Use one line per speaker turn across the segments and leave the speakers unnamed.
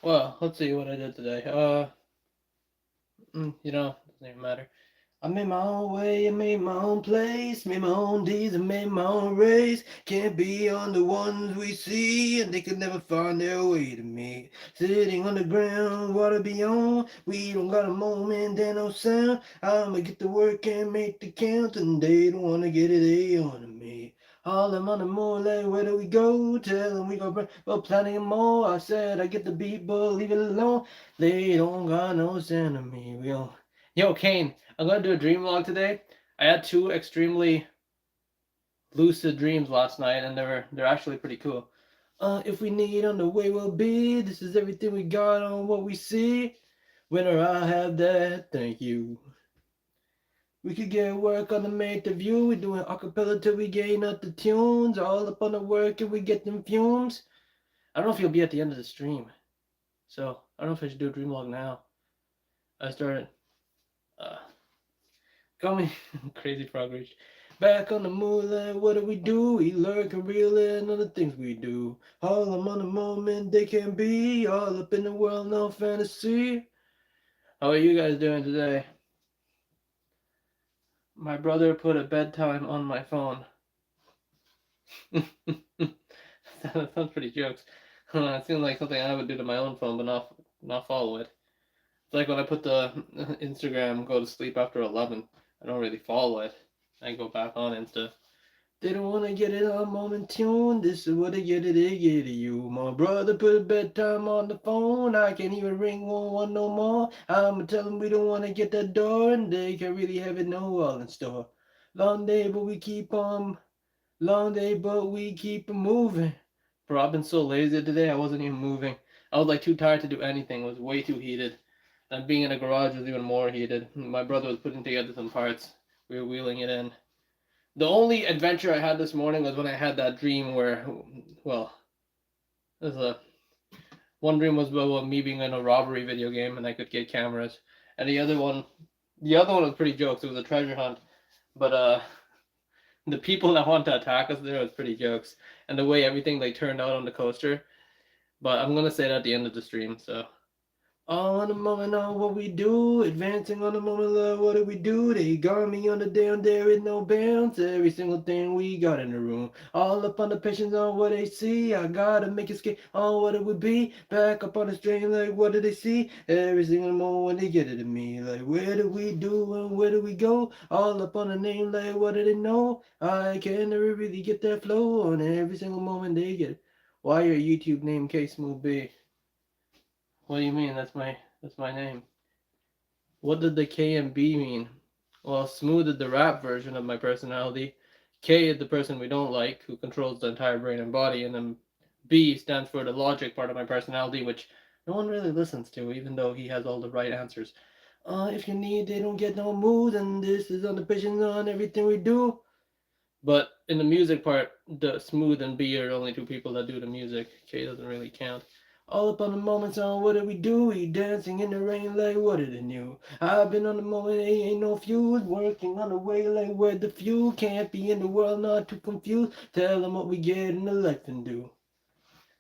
Well, let's see what I did today. Doesn't even matter. I made my own way, I made my own place, made my own deeds, I made my own race. Can't be on the ones we see, and they could never find their way to me. Sitting on the ground, water beyond, we don't got a moment, there no sound. I'ma get to work and make the count, and they don't wanna get it, they on me. All them on the moon, like, where do we go? Tell them we go, well, planning more. I said I get the beat, but leave it alone. They don't got no sound of me. We don't. Yo, Kane, I'm gonna do a dream log today. I had two extremely lucid dreams last night, and they're actually pretty cool. If we need on the way we'll be, this is everything we got on what we see. Winner, I have that, thank you. We could get work on the main view. We doing acapella till we gain up the tunes. All up on the work and we get them fumes. I don't know if you'll be at the end of the stream, so I don't know if I should do a dream log now. I started. Uh, Call me crazy progress. Back on the moonlight, what do we do? We lurk and reel in on the things we do. All I'm on the moment they can be. All up in the world, no fantasy. How are you guys doing today? My brother put a bedtime on my phone. That sounds pretty jokes. It seems like something I would do to my own phone, but not follow it. It's like when I put the Instagram go to sleep after 11. I don't really follow it. I go back on Insta. They don't wanna get it on moment tune. This is what they get it you. My brother put a bedtime on the phone. I can't even ring 111 no more. I'ma tell them we don't wanna get that door, and they can really have it no all in store. Long day, but we keep on. Long day, but we keep moving. Bro, I've been so lazy today. I wasn't even moving. I was like too tired to do anything. It was way too heated. And being in a garage was even more heated. My brother was putting together some parts. We were wheeling it in. The only adventure I had this morning was when I had that dream where, well, there's a one dream was about me being in a robbery video game and I could get cameras, and the other one was pretty jokes. It was a treasure hunt, but the people that want to attack us there was pretty jokes, and the way everything like turned out on the coaster. But I'm gonna say that at the end of the stream, so all on the moment on what we do, advancing on the moment love, what do we do? They got me on the down, there is no bounds. Every single thing we got in the room. All up on the patience on what they see. I gotta make it skate on what it would be. Back up on the stream, like what do they see? Every single moment when they get it to me. Like where do we do and where do we go? All up on the name, like what do they know? I can never really get that flow on every single moment they get it. Why your YouTube name K Smooth B? What do you mean? That's my name. What did the K and B mean? Well, Smooth is the rap version of my personality. K is the person we don't like, who controls the entire brain and body, and then B stands for the logic part of my personality, which no one really listens to, even though he has all the right answers. If you need, they don't get no mood, and this is on the patience on everything we do. But in the music part, the Smooth and B are the only two people that do the music. K doesn't really count. All up on the moments on what do we do? We dancing in the rain like what did it new? I've been on the moment, ain't no fuse. Working on the way like where the fuel can't be in the world, not too confused. Tell them what we get in the life and do.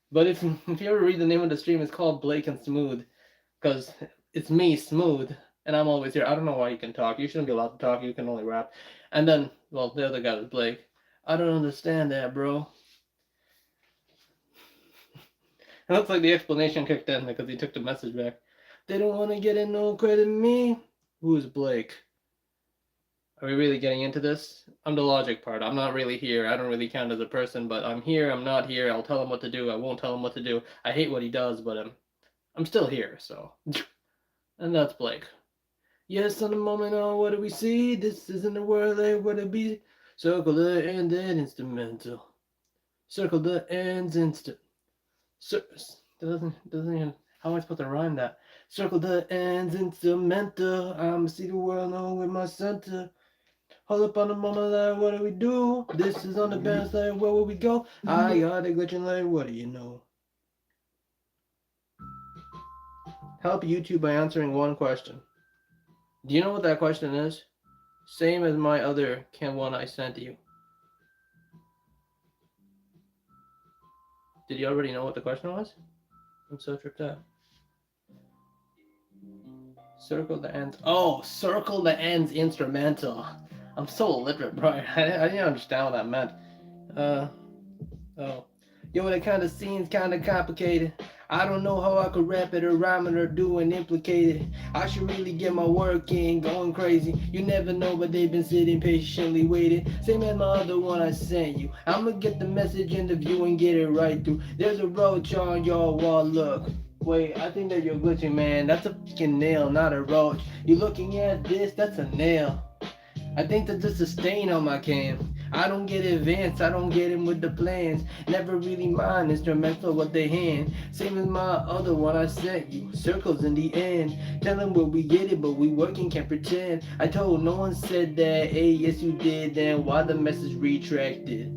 But if you ever read the name of the stream, it's called Blake and Smooth, because it's me, Smooth, and I'm always here. I don't know why you can talk. You shouldn't be allowed to talk. You can only rap. And then, well, the other guy was Blake. I don't understand that, bro. It looks like the explanation kicked in because he took the message back. They don't want to get in no credit me. Who's Blake? Are we really getting into this? I'm the logic part. I'm not really here. I don't really count as a person, but I'm here. I'm not here. I'll tell him what to do. I won't tell him what to do. I hate what he does, but I'm still here. So, and that's Blake. Yes, on the moment on what do we see? This isn't the world like what it be. Circle the end and instrumental. Circle the ends instant. Doesn't even. How am I supposed to rhyme that? Circle the ends instrumental. I'ma see the world on with my center. Hold up on the moment like what do we do? This is on the bounce like where will we go? I got it glitching like what do you know? Help YouTube by answering one question. Do you know what that question is? Same as my other can one I sent you. Did you already know what the question was? I'm so tripped out. Circle the ends. Oh, circle the ends instrumental. I'm so illiterate, bro. I didn't understand what that meant. Uh, oh. Yo, that kind of scene's kind of complicated. I don't know how I could rap it or rhyme it or do an implicated. I should really get my work in, going crazy. You never know, but they've been sitting patiently waiting. Same as my other one I sent you. I'ma get the message in the view and get it right through. There's a roach on your wall, look. Wait, I think that you're glitching, man. That's a fucking nail, not a roach. You looking at this? That's a nail. I think that's just a stain on my cam. I don't get advanced, I don't get in with the plans. Never really mind instrumental what they hand. Same as my other one I sent you. Circles in the end. Tell them where we get it, but we working, can't pretend. I told no one said that. Hey, yes you did. Then why the message retracted?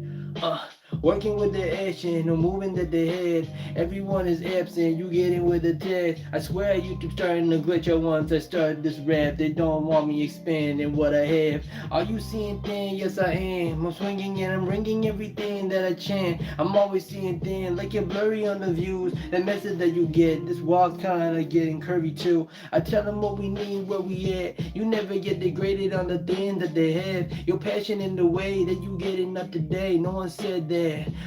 Working with the action, no moving that they head. Everyone is absent, you getting with the text. I swear YouTube starting to glitch out once I start this rap. They don't want me expanding what I have. Are you seeing things? Yes I am. I'm swinging and I'm ringing everything that I chant. I'm always seeing things like you're blurry on the views. The message that you get, this wall's kinda getting curvy too. I tell them what we need, where we at. You never get degraded on the things that they have. Your passion in the way that you getting up today. No one said that.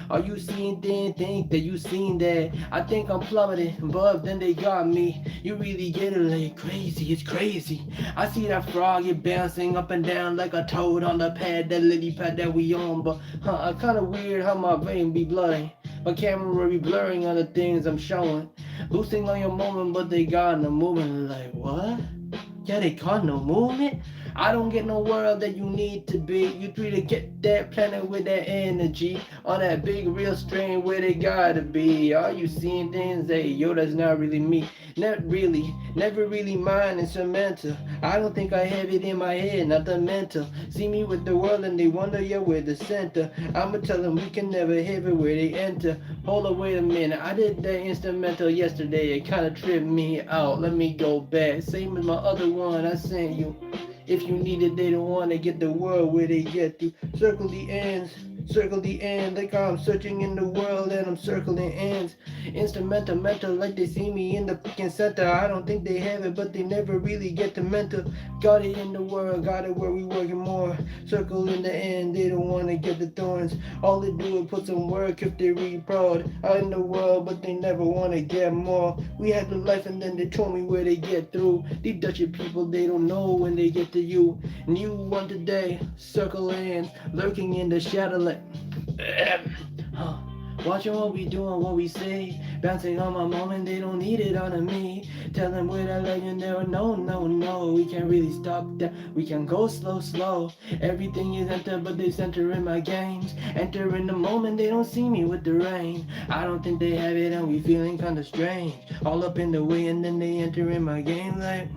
Are you seeing things? Think that you seen that? I think I'm plummeting, but then they got me. You really get it like crazy, it's crazy. I see that frog, it bouncing up and down like a toad on the pad, that lily pad that we on. But kinda weird how my brain be bloody. My camera be blurring on the things I'm showing. Boosting on your moment, but they got no movement. Like what? Yeah, they got no movement. I don't get no world that you need to be. You three to get that planet with that energy on that big real strain where they gotta be. Are you seeing things? Hey, yo, that's not really me. Not really, never really mine instrumental. I don't think I have it in my head, not the mental. See me with the world and they wonder, yeah, we're the center. I'ma tell them we can never have it where they enter. Hold up, wait a minute. I did that instrumental yesterday. It kinda tripped me out. Let me go back. Same as my other one I sent you. If you need it, they don't want to get the world where they get to. Circle the ends, circle the end. Like I'm searching in the world and I'm circling ends. Instrumental, mental, like they see me in the fucking center. I don't think they have it, but they never really get the mental. Got it in the world, got it where we working more. Circle in the end, they don't want to get the thorns. All they do is put some work if they read proud. Out in the world, but they never want to get more. We had the life and then they told me where they get through. These Dutchy people, they don't know when they get to you. New one today, circle in, lurking in the shadow like watching what we do and what we say. Bouncing on my moment, they don't need it on me. Tell them we're the legendary. No, no, no. We can't really stop that. We can go slow, slow. Everything is enter, but they center in my games. Enter in the moment, they don't see me with the rain. I don't think they have it and we feeling kinda strange. All up in the way and then they enter in my game like,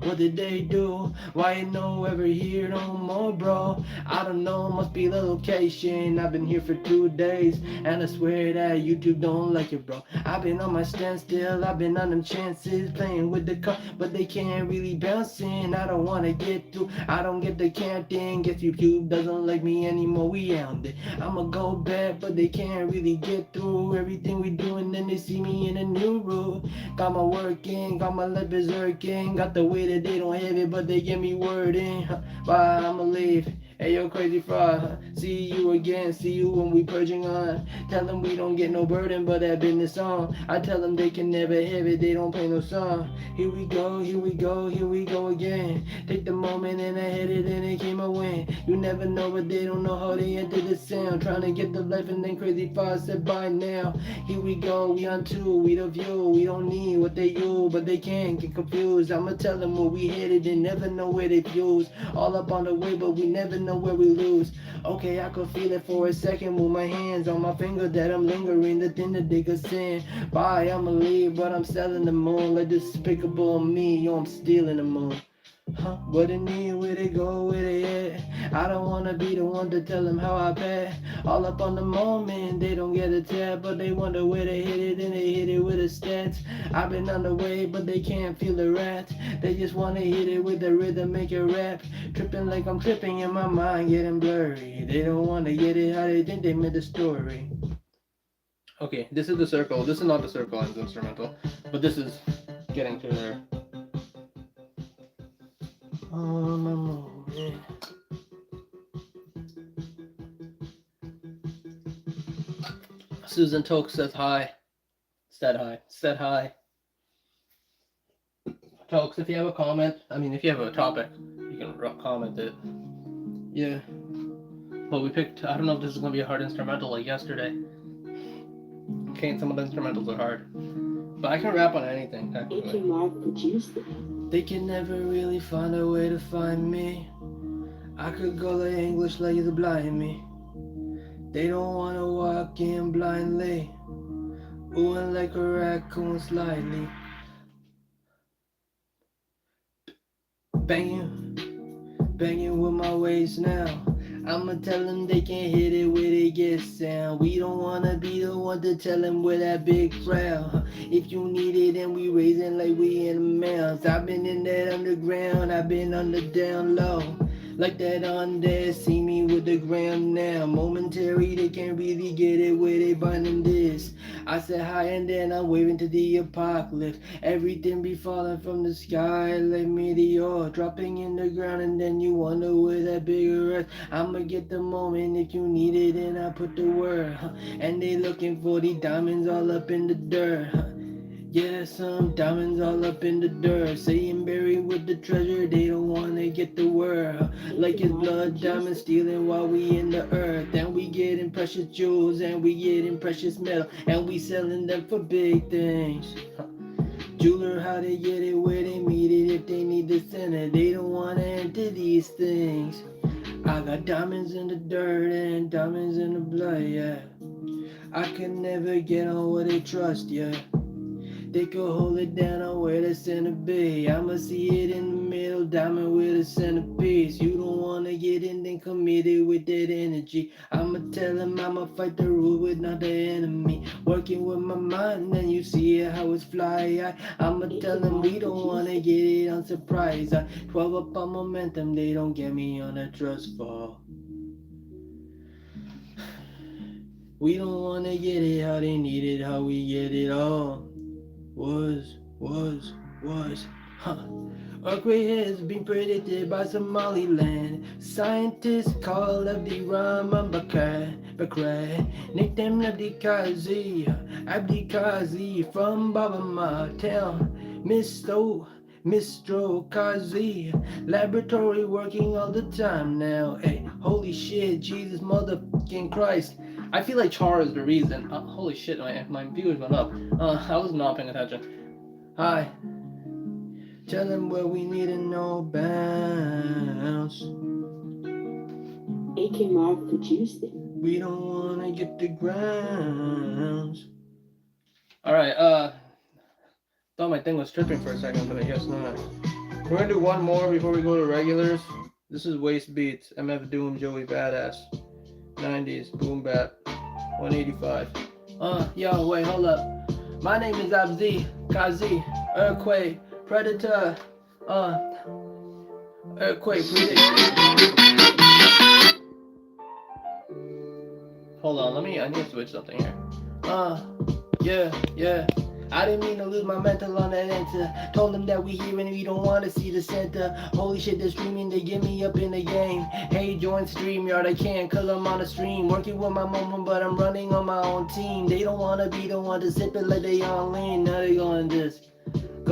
what did they do? Why ain't no ever here no more, bro? I don't know, must be the location. I've been here for 2 days, and I swear that YouTube don't like it, bro. I've been on my standstill, I've been on them chances, playing with the car, but they can't really bounce in. I don't wanna get through, I don't get the canting. Guess YouTube doesn't like me anymore, we out it. I'ma go back, but they can't really get through everything we do, and then they see me in a new rule. Got my work in, got my lip berserking, got the way that they don't have it, but they give me word in. Bye, I'ma leave. Hey, yo, crazy fraud. See you again, see you when we purging on. Tell them we don't get no burden, but that business on. I tell them they can never have it, they don't play no song. Here we go, here we go, here we go again. Take the moment and I hit it and it came a win. You never know, but they don't know how they enter the sound. Trying to get the life and then crazy fraud said bye now. Here we go, we on two, we the view. We don't need what they use, but they can't get confused. I'ma tell them where we headed and never know where they fuse. All up on the way, but we never know where we lose. Okay, I could feel it for a second. Move my hands on my finger that I'm lingering. The thing that they could send. Bye, I'ma leave, but I'm selling the moon. Like despicable me, yo, I'm stealing the moon. What they need, where they go, where they at. I don't wanna be the one to tell them how I pass. All up on the moment, they don't get a tap, but they wonder where they hit it, and they hit it with the stats. I've been on the way, but they can't feel the rat. They just wanna hit it with the rhythm, make it rap. Tripping like I'm tripping in my mind, getting blurry. They don't wanna get it how they think they made the story. Okay, this is the circle. This is not the circle ends instrumental, but this is getting to there. On my movie. Susan Toke says hi. Said hi. Said hi. Tokes, if you have a comment, if you have a topic, you can comment it. Yeah. But we picked, I don't know if this is going to be a hard instrumental like yesterday. Okay, some of the instrumentals are hard. But I can rap on anything, technically. They can never really find a way to find me. I could go like English like the blind me. They don't want to walk in blindly. Oohing like a raccoon slightly. Banging with my waist now. I'ma tell them they can hit it where they get sound. We don't wanna be the one to tell them where that big crowd. If you need it, then we raising like we in the mounds. I've been in that underground, I've been on the down low. Like that on there, see me with the gram now. Momentary, they can't really get it where they binding this. I said hi and then I'm waving to the apocalypse. Everything be falling from the sky like meteor, dropping in the ground and then you wonder where that bigger is. I'ma get the moment if you need it and I put the word. And they looking for the diamonds all up in the dirt. Yeah, some diamonds all up in the dirt. Saying buried with the treasure, they don't wanna get the word. Like it's blood diamonds stealing while we in the earth. And we getting precious jewels and we getting precious metal. And we selling them for big things. Jeweler, how they get it, where they meet it, if they need the center. They don't wanna enter these things. I got diamonds in the dirt and diamonds in the blood, yeah. I can never get on what they trust, yeah. They could hold it down on where the center be. I'ma see it in the middle, diamond with a centerpiece. You don't wanna get in, then committed with that energy. I'ma tell them I'ma fight the rule with not the enemy. Working with my mind, then you see it how it's fly. I'ma tell them we don't wanna get it on surprise. 12 up on momentum, they don't get me on a trust fall. We don't wanna get it how they need it, how we get it all. Was, huh. Earthquake has been predicted by Somaliland. Scientists call up the Bakrai. Nickname Abdi Kazi from Baba town. Mistro Kazi, laboratory working all the time now. Hey, holy shit, Jesus motherfucking Christ. I feel like Char is the reason. Holy shit, my viewers went up. I was not paying attention. Hi. Tell them where we need to know bounce. AK Mark produced it. We don't wanna get the grounds. Alright, thought my thing was tripping for a second, but I guess not. We're gonna do one more before we go to regulars. This is Waste Beats, MF Doom, Joey Badass. 90s, Boom Bap, 185. Yo, wait, hold up. My name is Abdi Kazi, Earthquake, Predator, Earthquake, Prediction. Hold on, I need to switch something here. Yeah. I didn't mean to lose my mental on that answer. Told them that we here and we don't want to see the center. Holy shit, they're streaming, they get me up in the game. Hey, join StreamYard, I can't cause I'm on a stream. Working with my mama, but I'm running on my own team. They don't want to be the one to zip it like they on lean. Now they going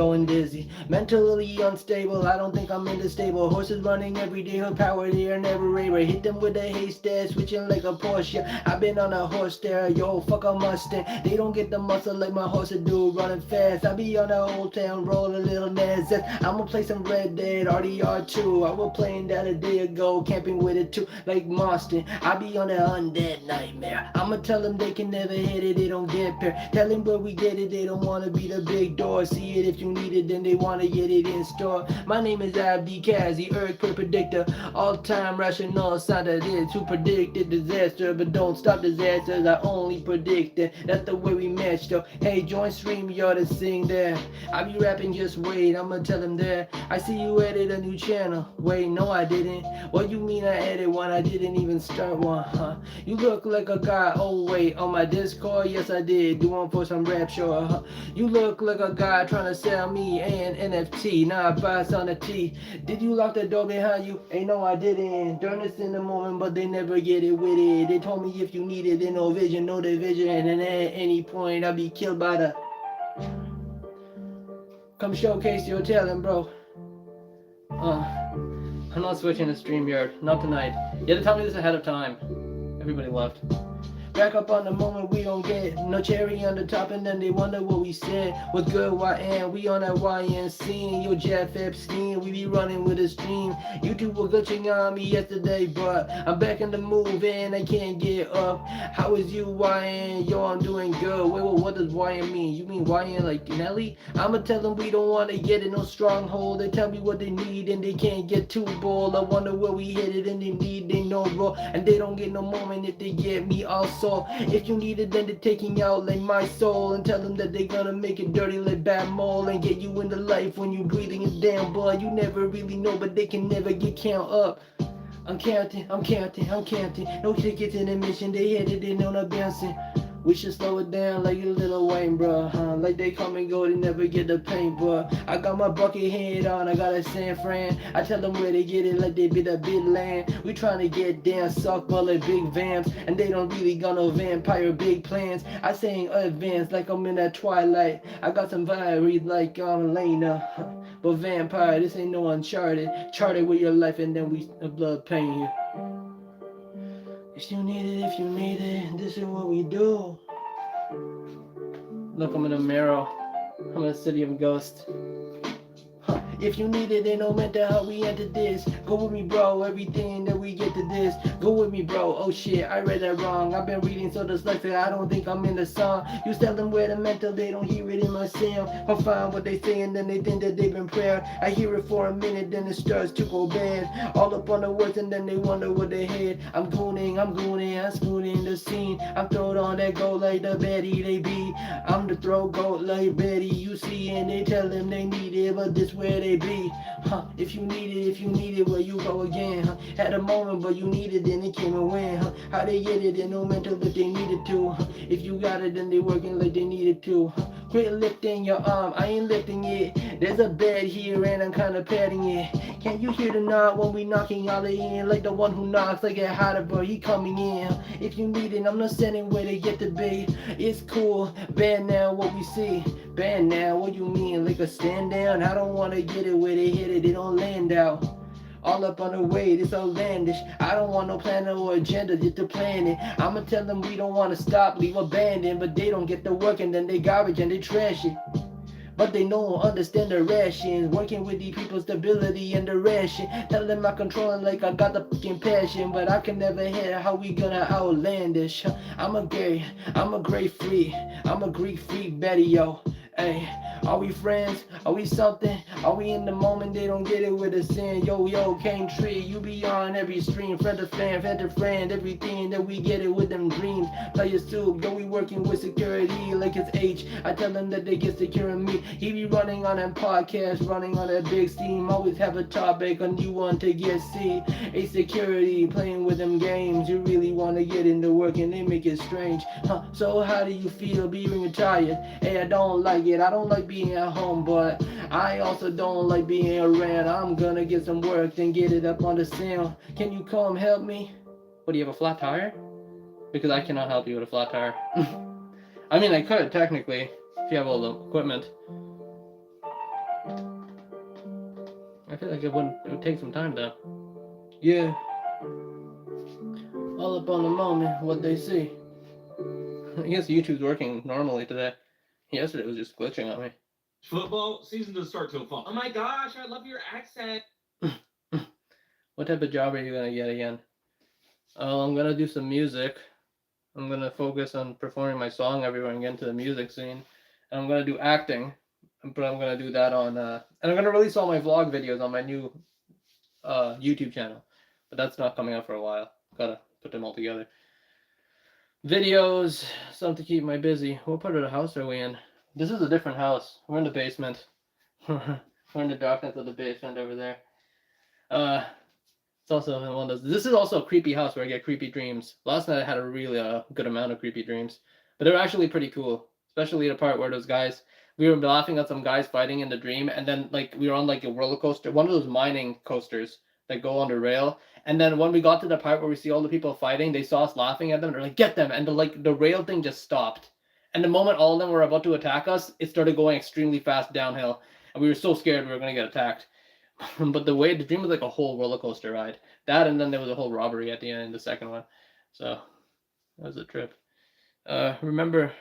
going dizzy, mentally unstable. I don't think I'm in the stable. Horses running every day, her power they are never able. Hit them with a haystack, switching like a Porsche. I've been on a horse there, yo, fuck a Mustang. They don't get the muscle like my horse do, running fast. I be on the old town road, a little Nasdaq. I'ma play some Red Dead RDR2. I was playing that a day ago, camping with it too, like Marston. I be on the undead nightmare. I'ma tell them they can never hit it, they don't get there. Tell them where we get it, they don't wanna be the big door. See it if you need it, then they wanna get it in store. My name is Abdi Kazi, Earthquake Predictor. All-time rational scientist who predicted disaster, but don't stop disasters. I only predict it. That's the way we match though. Hey, join StreamYard to sing there. I be rapping, just wait, I'ma tell them there. I see you added a new channel. Wait, no I didn't. What you mean I added one? I didn't even start one, huh? You look like a guy, oh wait, on my Discord? Yes I did, doing for some rap show, huh? You look like a guy trying to sell
sell me an NFT. Now I buy on a T. Did you lock the door behind you? Ain't no, I didn't. During this in the moment, but they never get it with it. They told me if you needed it, no vision, no division, and at any point I'll be killed by the. Come showcase your talent, bro. I'm not switching to StreamYard. Not tonight. You had to tell me this ahead of time. Everybody left. Back up on the moment we don't get no cherry on the top, and then they wonder what we said. What's good, YN? We on that YN scene. Yo, Jeff Epstein, we be running with a stream. YouTube was glitching on me yesterday, but I'm back in the move and I can't get up. How is you, YN? Yo, I'm doing good. Wait, what does YN mean? You mean YN like Nelly? I'ma tell them we don't want to get in no stronghold. They tell me what they need and they can't get too bold. I wonder where we headed and they need, they know, bro. And they don't get no moment if they get me also. If you need it, then they're taking out like my soul and tell them that they're gonna make it dirty like bad mole and get you into life when you breathing it down, but you never really know, but they can never get count up. I'm counting. No tickets in admission, they headed in on a bouncing. We should slow it down like a Lil Wayne, bro. Like they come and go, they never get the paint, bro. I got my bucket head on, I got a San Fran. I tell them where they get it like they be the big land. We trying to get down, suck bullet, big vamps. And they don't really got no vampire big plans. I sing advanced like I'm in that twilight. I got some vibes like I'm Lena. But vampire, this ain't no Uncharted. Charted with your life and then we blood pain you. If you need it, this is what we do. Look, I'm in a mirror. I'm in a city of ghosts. If you need it, then no matter how we enter this, go with me, bro. Everything that we get to this, go with me, bro. Oh shit, I read that wrong. I've been reading so dyslexic, I don't think I'm in the song. You tell them where the mental, they don't hear it in my sound. I find what they say and then they think that they've been proud. I hear it for a minute, then it starts to go bad. All up on the words and then they wonder what they had. I'm gooning, I'm spooning the scene. I'm throwed on that gold like the Betty they be. I'm the throw gold like Betty, you see, and they tell them they need it, but this where they be. If you need it, where you go again. Had a moment, but you need it, then it came and went. How they get it, and no mental that they needed to. If you got it, then they working like they needed to. Quit lifting your arm, I ain't lifting it. There's a bed here and I'm kinda patting it. Can you hear the knock when we knocking all in? Like the one who knocks like a hotter boy, he coming in. If you need it, I'm not sending where they get to be. It's cool, bad now what we see. Bad now, what you mean? Like a stand down? I don't wanna get it where they hit it, they don't land out. All up on the way, this outlandish. I don't want no plan or agenda, just to plan it. I'ma tell them we don't wanna stop, leave abandoned. But they don't get the work and then they garbage and they trash it. But they don't understand the rations. Working with these people's stability and the ration. Tell them I'm controlling like I got the fucking passion. But I can never hear how we gonna outlandish. I'm a great freak. I'm a Greek freak, Betty, yo. Hey, are we friends? Are we something? Are we in the moment? They don't get it with a sin. Yo, Cane Tree, you be on every stream. Friend to friend, everything that we get it with them dreams. Play a soup, yo, we working with security like it's H. I tell them that they get securing me. He be running on that podcast, running on that big steam. Always have a topic, a new one to get see. A security, playing with them games. You really want to get into work and they make it strange. So how do you feel being retired? Hey, I don't like it. I don't like being at home, but I also don't like being around. I'm gonna get some work, then get it up on the sound. Can you come help me?
What, do you have a flat tire? Because I cannot help you with a flat tire. I mean, I could, technically, if you have all the equipment. I feel like it would take some time, though.
Yeah. All up on the moment, what they see.
I guess YouTube's working normally today. Yesterday it was just glitching on me.
Football season doesn't start till fall. Oh my gosh, I love your accent.
What type of job are you gonna get again? Oh, I'm gonna do some music. I'm gonna focus on performing my song everywhere and get into the music scene. And I'm gonna do acting, but I'm gonna do that on and I'm gonna release all my vlog videos on my new YouTube channel. But that's not coming out for a while. Gotta put them all together. Videos, something to keep me busy. What part of the house are we in? This is a different house. We're in the basement. We're in the darkness of the basement over there. It's also one of those. This is also a creepy house where I get creepy dreams. Last night I had a really good amount of creepy dreams, but they were actually pretty cool. Especially the part where those guys we were laughing at some guys fighting in the dream, and then like we were on like a roller coaster, one of those mining coasters that go on the rail. And then when we got to the part where we see all the people fighting, they saw us laughing at them. They're like, "Get them!" And the rail thing just stopped. And the moment all of them were about to attack us, it started going extremely fast downhill, and we were so scared we were gonna get attacked. But the dream was like a whole roller coaster ride. That, and then there was a whole robbery at the end in the second one. So that was a trip. Remember.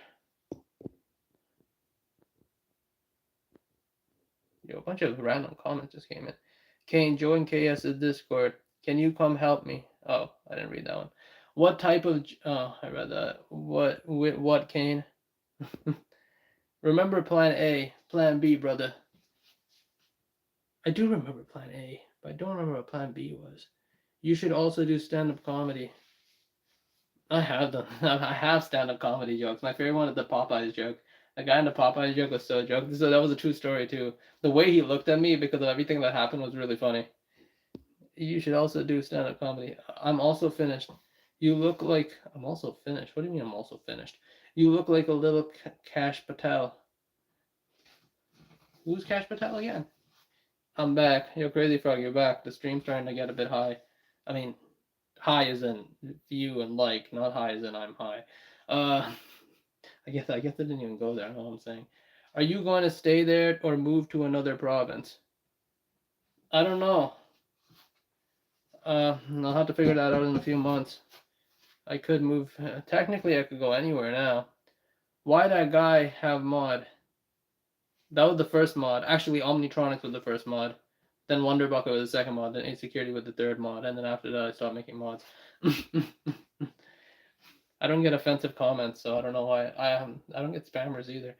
Yo, a bunch of random comments just came in. Kane, join KS's Discord. Can you come help me? Oh, I didn't read that one. What type of... Oh, I read that. What, Kane? Remember Plan A. Plan B, brother. I do remember Plan A, but I don't remember what Plan B was. You should also do stand-up comedy. I have done. I have stand-up comedy jokes. My favorite one is the Popeyes joke. The guy in the Popeyes joke was so a joke. So that was a true story too. The way he looked at me because of everything that happened was really funny. You should also do stand-up comedy. I'm also finished. You look like... I'm also finished. What do you mean I'm also finished? You look like a little Cash Patel. Who's Cash Patel again? I'm back. Yo, Crazy Frog, you're back. The stream's starting to get a bit high. I mean, high as in view and like, not high as in I'm high. I guess I didn't even go there. I know what I'm saying. Are you going to stay there or move to another province? I don't know. I'll have to figure that out in a few months. I could move. Technically, I could go anywhere now. Why that guy have mod? That was the first mod. Actually, Omnitronics was the first mod. Then Wonder Bucket was the second mod. Then Insecurity was the third mod. And then after that, I stopped making mods. I don't get offensive comments, so I don't know why. I don't get spammers either.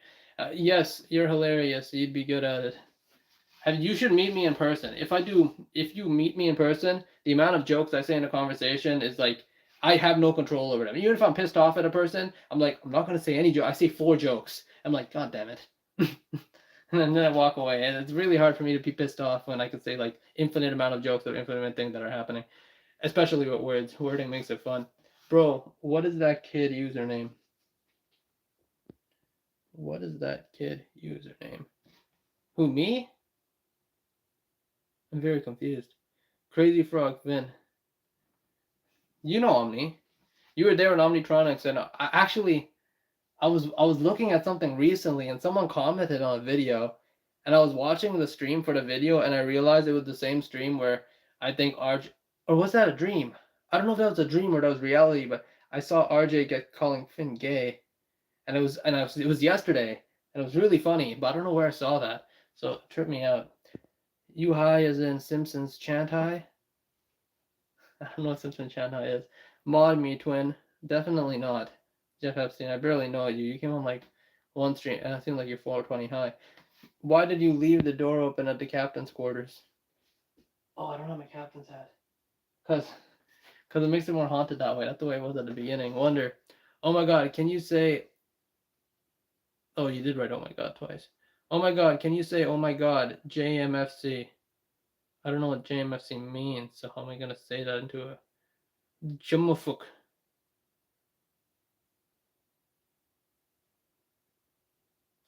Yes, you're hilarious. You'd be good at it. You should meet me in person. If you meet me in person, the amount of jokes I say in a conversation is like, I have no control over them. Even if I'm pissed off at a person, I'm like, I'm not going to say any joke. I say 4 jokes. I'm like, God damn it. And then I walk away. And it's really hard for me to be pissed off when I can say like infinite amount of jokes or infinite things that are happening. Especially with words. Wording makes it fun. Bro, what is that kid username? What is that kid username? Who, me? I'm very confused. Crazy Frog Vin. You know Omni. You were there in Omnitronics, and I was looking at something recently, and someone commented on a video, and I was watching the stream for the video, and I realized it was the same stream where I think RJ, or was that a dream? I don't know if that was a dream or that was reality, but I saw RJ get calling Finn gay, and it was yesterday, and it was really funny, but I don't know where I saw that, so it tripped me out. You high as in Simpsons chant high? I don't know what Simpsons chant high is. Mod me, twin. Definitely not. Jeff Epstein, I barely know you. You came on like one stream, and it seems like you're 420 high. Why did you leave the door open at the captain's quarters? Oh, I don't have my captain's hat. Because it makes it more haunted that way. That's the way it was at the beginning. Wonder. Oh my god, can you say... Oh, you did write oh my god twice. Oh my god, can you say oh my god, JMFC? I don't know what JMFC means, so how am I going to say that into a... Jumufuk.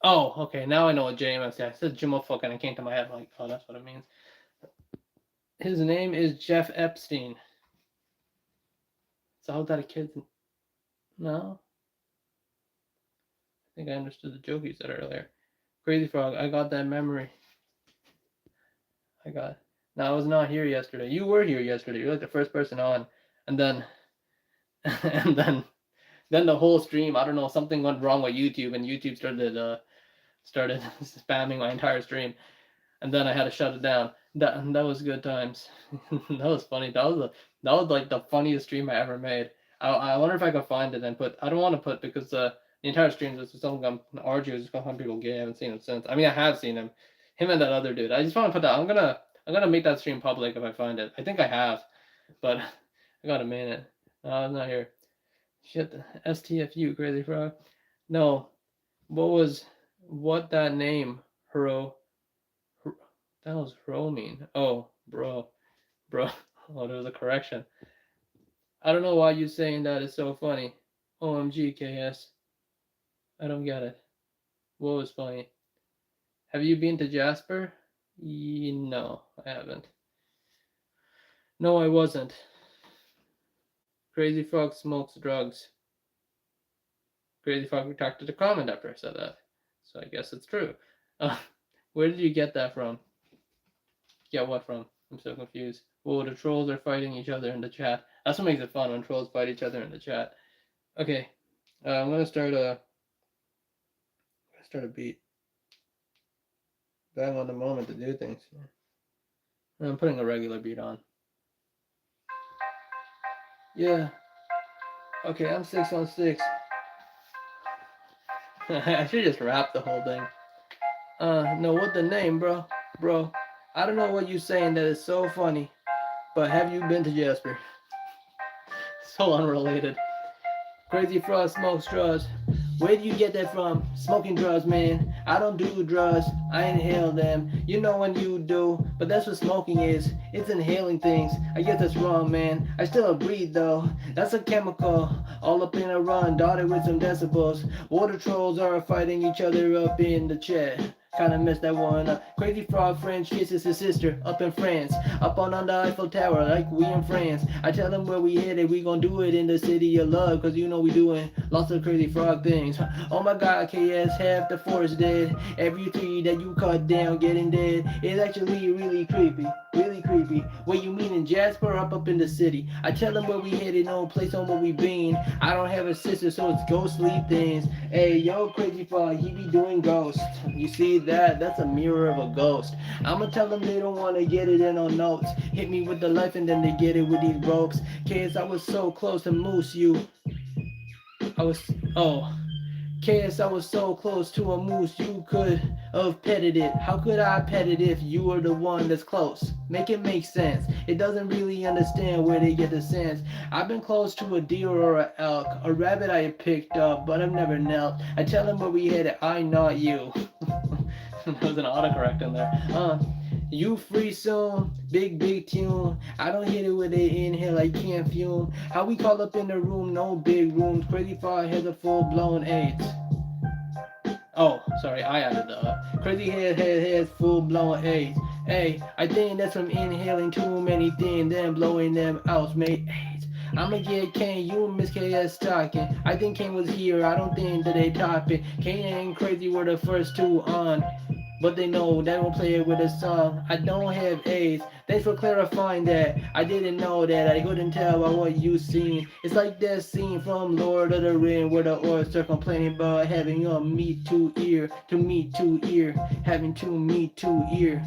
Oh, okay, now I know what JMFC is. I said Jumufuk and it came to my head. I'm like, oh, that's what it means. His name is Jeff Epstein. So how's that a kid? No? I think I understood the joke you said earlier. Crazy Frog, I got that memory. I got... No, I was not here yesterday. You were here yesterday. You're like the first person on. And then... and then the whole stream, I don't know, something went wrong with YouTube, and YouTube started spamming my entire stream, and then I had to shut it down. That was good times. That was funny. That was like the funniest stream I ever made. I wonder if I could find it and put... I don't want to put, because the entire stream is some RJ was just calling people gay. I haven't seen him since. I mean, I have seen him and that other dude. I just want to put that. I'm gonna make that stream public if I find it. I think I have, but I got a minute. No, I'm not here. Shit, STFU, Crazy Frog. No, what that name, Hero? That was Hero mean. Oh, bro. Oh, there was a correction. I don't know why you saying that is so funny. OMG, KS. I don't get it. What was funny? Have you been to Jasper? No, I haven't. No, I wasn't. Crazy Frog smokes drugs. Crazy Frog retracted a comment after I said that. So I guess it's true. Where did you get that from? Get what from? I'm so confused. Whoa, the trolls are fighting each other in the chat. That's what makes it fun, when trolls fight each other in the chat. Okay, I'm gonna start a beat. Bang on the moment to do things. I'm putting a regular beat on. Yeah. Okay, I'm 616. I should just rap the whole thing. No, what the name, bro? Bro, I don't know what you saying that is so funny, but have you been to Jasper? So unrelated. Crazy Frog smokes drugs. Where do you get that from? Smoking drugs, man. I don't do drugs. I inhale them. You know when you do, but that's what smoking is. It's inhaling things. I guess that's wrong, man. I still breathe though. That's a chemical. All up in a run, dotted with some decibels. Water trolls are fighting each other up in the chat. Kinda messed that one up. Crazy Frog French kisses his sister up in France. Up on the Eiffel Tower like we in France. I tell them where we headed, we gon' do it in the city of love. Cause you know we doing lots of crazy frog things. Oh my god, KS, half the forest dead. Every tree that you cut down getting dead. It's actually really creepy. Really creepy. Where you mean in Jasper up in the city? I tell them where we headed, no place on where we been. I don't have a sister, so it's ghostly things. Hey, yo, Crazy Frog, he be doing ghosts. You see that? That's a mirror of a ghost. I'ma tell them they don't wanna get it in on notes. Hit me with the life and then they get it with these ropes. Kids, I was so close to moose you. I was so close to a moose, you could have petted it. How could I pet it if you were the one that's close? Make it make sense. It doesn't really understand where they get the sense. I've been close to a deer or a elk, a rabbit I picked up, but I've never knelt. I tell them where we headed, I not you. There was an autocorrect in there. You free soon, big tune. I don't hit it with an inhale, I can't fume. How we call up in the room, no big rooms. Crazy Frog has a full-blown AIDS. Oh, sorry, I added the Crazy Head has full-blown AIDS. Hey, I think that's from inhaling too many things, then blowing them out, mate. AIDS. I'ma get Kane, you and Miss KS talking. I think Kane was here, I don't think that they top it. Kane and Crazy were the first two on. But they know they won't play it with a song. I don't have AIDS. Thanks for clarifying that. I didn't know that. I couldn't tell by what you seen. It's like that scene from Lord of the Ring where the orcs are complaining about having a meat to ear, having to meat to ear.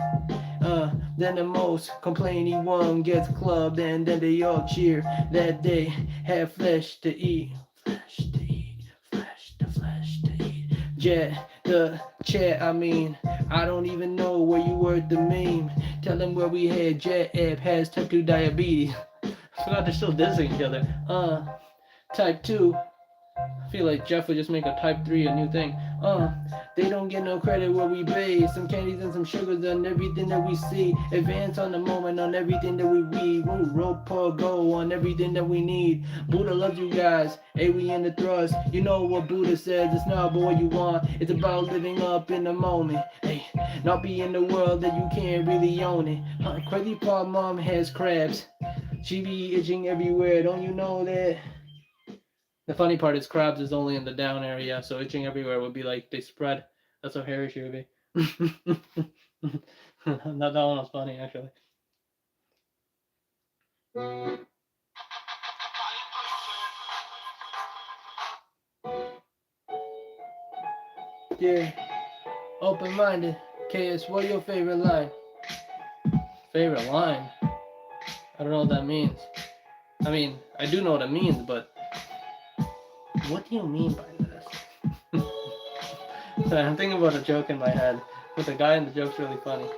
Then the most complaining one gets clubbed, and then they all cheer that they have flesh to eat. Flesh to eat. Flesh to eat. Jet. The chat, I don't even know where you were the meme. Tell them where we had Jet App has type 2 diabetes. I forgot they're still dissing each other. Type 2. I feel like Jeff would just make a type 3 a new thing. They don't get no credit where we bathe. Some candies and some sugars on everything that we see. Advance on the moment on everything that we read. We rope or go on everything that we need. Buddha loves you guys. Hey, we in the thrust. You know what Buddha says. It's not about what you want. It's about living up in the moment. Hey, not be in the world that you can't really own it. Crazy Frog mom has crabs. She be itching everywhere. Don't you know that? The funny part is crabs is only in the down area, so itching everywhere would be like they spread. That's how hairy she would be. that one was funny, actually. Yeah, open-minded. KS, what's your favorite line? Favorite line? I don't know what that means. I mean, I do know what it means, but what do you mean by this? I'm thinking about a joke in my head, but the guy in the joke's really funny.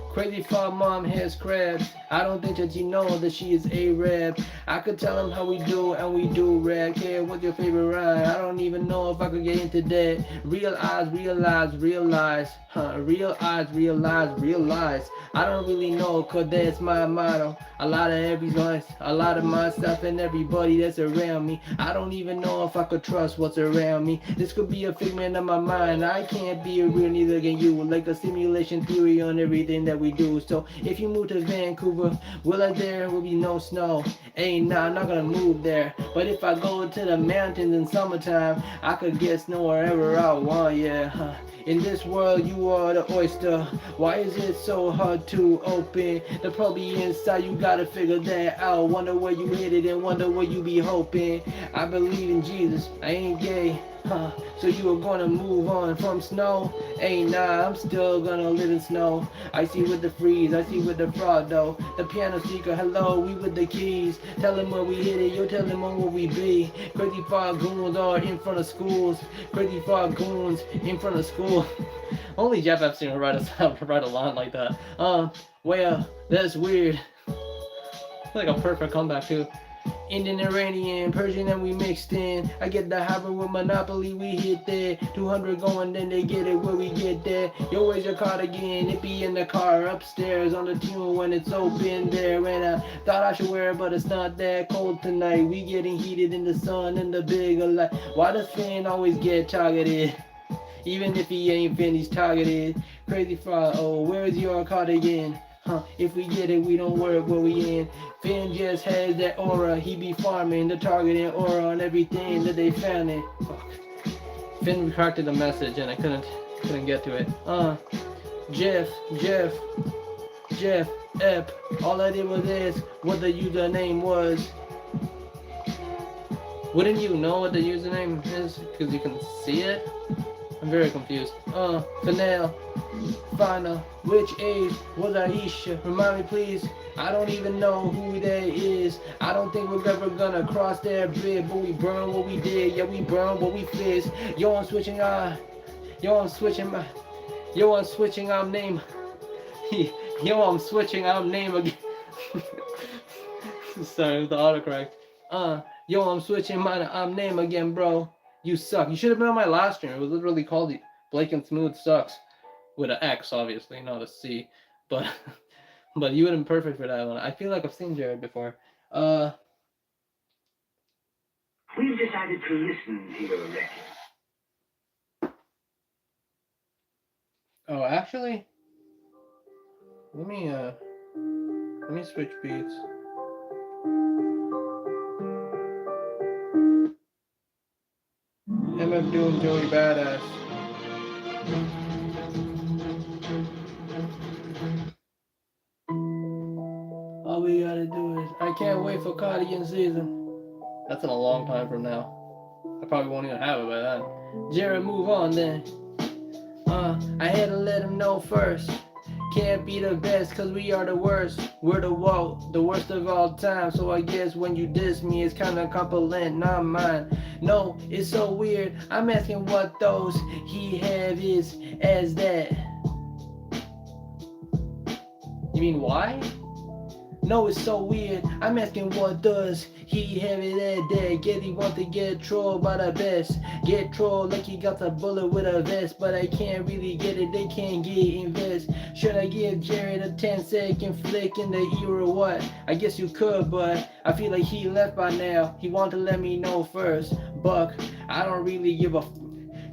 Crazy Frog mom has crabs. I don't think that you know that she is Arab. I could tell them how we do and we do rap. Yeah, what's your favorite rhyme? I don't even know if I could get into that. Realize, realize, realize. Realize, realize. I don't really know, cause that's my motto. A lot of everyone's, a lot of myself and everybody that's around me. I don't even know if I could trust what's around me. This could be a figment of my mind. I can't be real, neither can you. Like a simulation theory on everything that we do. So if you move to Vancouver, there will be no snow. Hey, nah, I'm not gonna move there. But if I go to the mountains in summertime, I could get snow wherever I want, yeah. In this world, you are the oyster. Why is it so hard to open? The probably inside, you gotta figure that out. Wonder where you hit it and wonder where you be hoping. I believe in Jesus, I ain't gay. So you are gonna move on from snow? Hey, nah, I'm still gonna live in snow. I see with the freeze, I see with the fraud though. The piano seeker, hello, we with the keys. Tell him where we hit it, you tell him where we be. Crazy Frog goons are in front of schools. Crazy Frog goons in front of school. Only Jeff Epstein would write a line like that. Well, that's weird. Like a perfect comeback too. Indian, Iranian, Persian, and we mixed in. I get the hybrid with Monopoly, we hit there. 200 going, then they get it where we get there. Yo, where's your cardigan? It be in the car upstairs on the tune when it's open there. And I thought I should wear it, but it's not that cold tonight. We getting heated in the sun and the bigger light. Why does Finn always get targeted? Even if he ain't Finn, he's targeted. Crazy Frog, oh, where's your cardigan? If we get it, we don't work where we in. Finn just has that aura, he be farming the targeting aura on everything that they found it. Fuck. Finn retracted the message and I couldn't get to it. Jeff, Ep. All I did was ask what the username was. Wouldn't you know what the username is? Because you can see it? I'm very confused. Fanel, Final, which age was Aisha? Remind me please. I don't even know who that is. I don't think we're ever gonna cross that bridge, but we burn what we did. Yeah, we burn what we fixed. I'm switching our name. I'm switching our name again. Sorry, the autocorrect. I'm switching my name again, bro. You suck. You should have been on my last stream. It was literally called Blake and Smooth Sucks. With an X, obviously, not a C. But you would have been perfect for that one. I feel like I've seen Jared before.
We've decided to listen to your record.
Oh, actually, let me switch beats. MF Doom, Joey Badass. All we gotta do is, I can't wait for Cardigan season. That's in a long time from now. I probably won't even have it by then. Jared, move on then. I had to let him know first. Can't be the best cause we are the worst. We're the worst of all time. So I guess when you diss me it's kinda compliment, not mine. No, it's so weird. I'm asking what those he have is as that. You mean why? No, it's so weird. I'm asking what does he have it at that? Get he want to get trolled by the best. Get trolled like he got the bullet with a vest. But I can't really get it, they can't get invest. Should I give Jared a 10-second flick in the ear or what? I guess you could, but I feel like he left by now. He wanted to let me know first. Buck, I don't really give a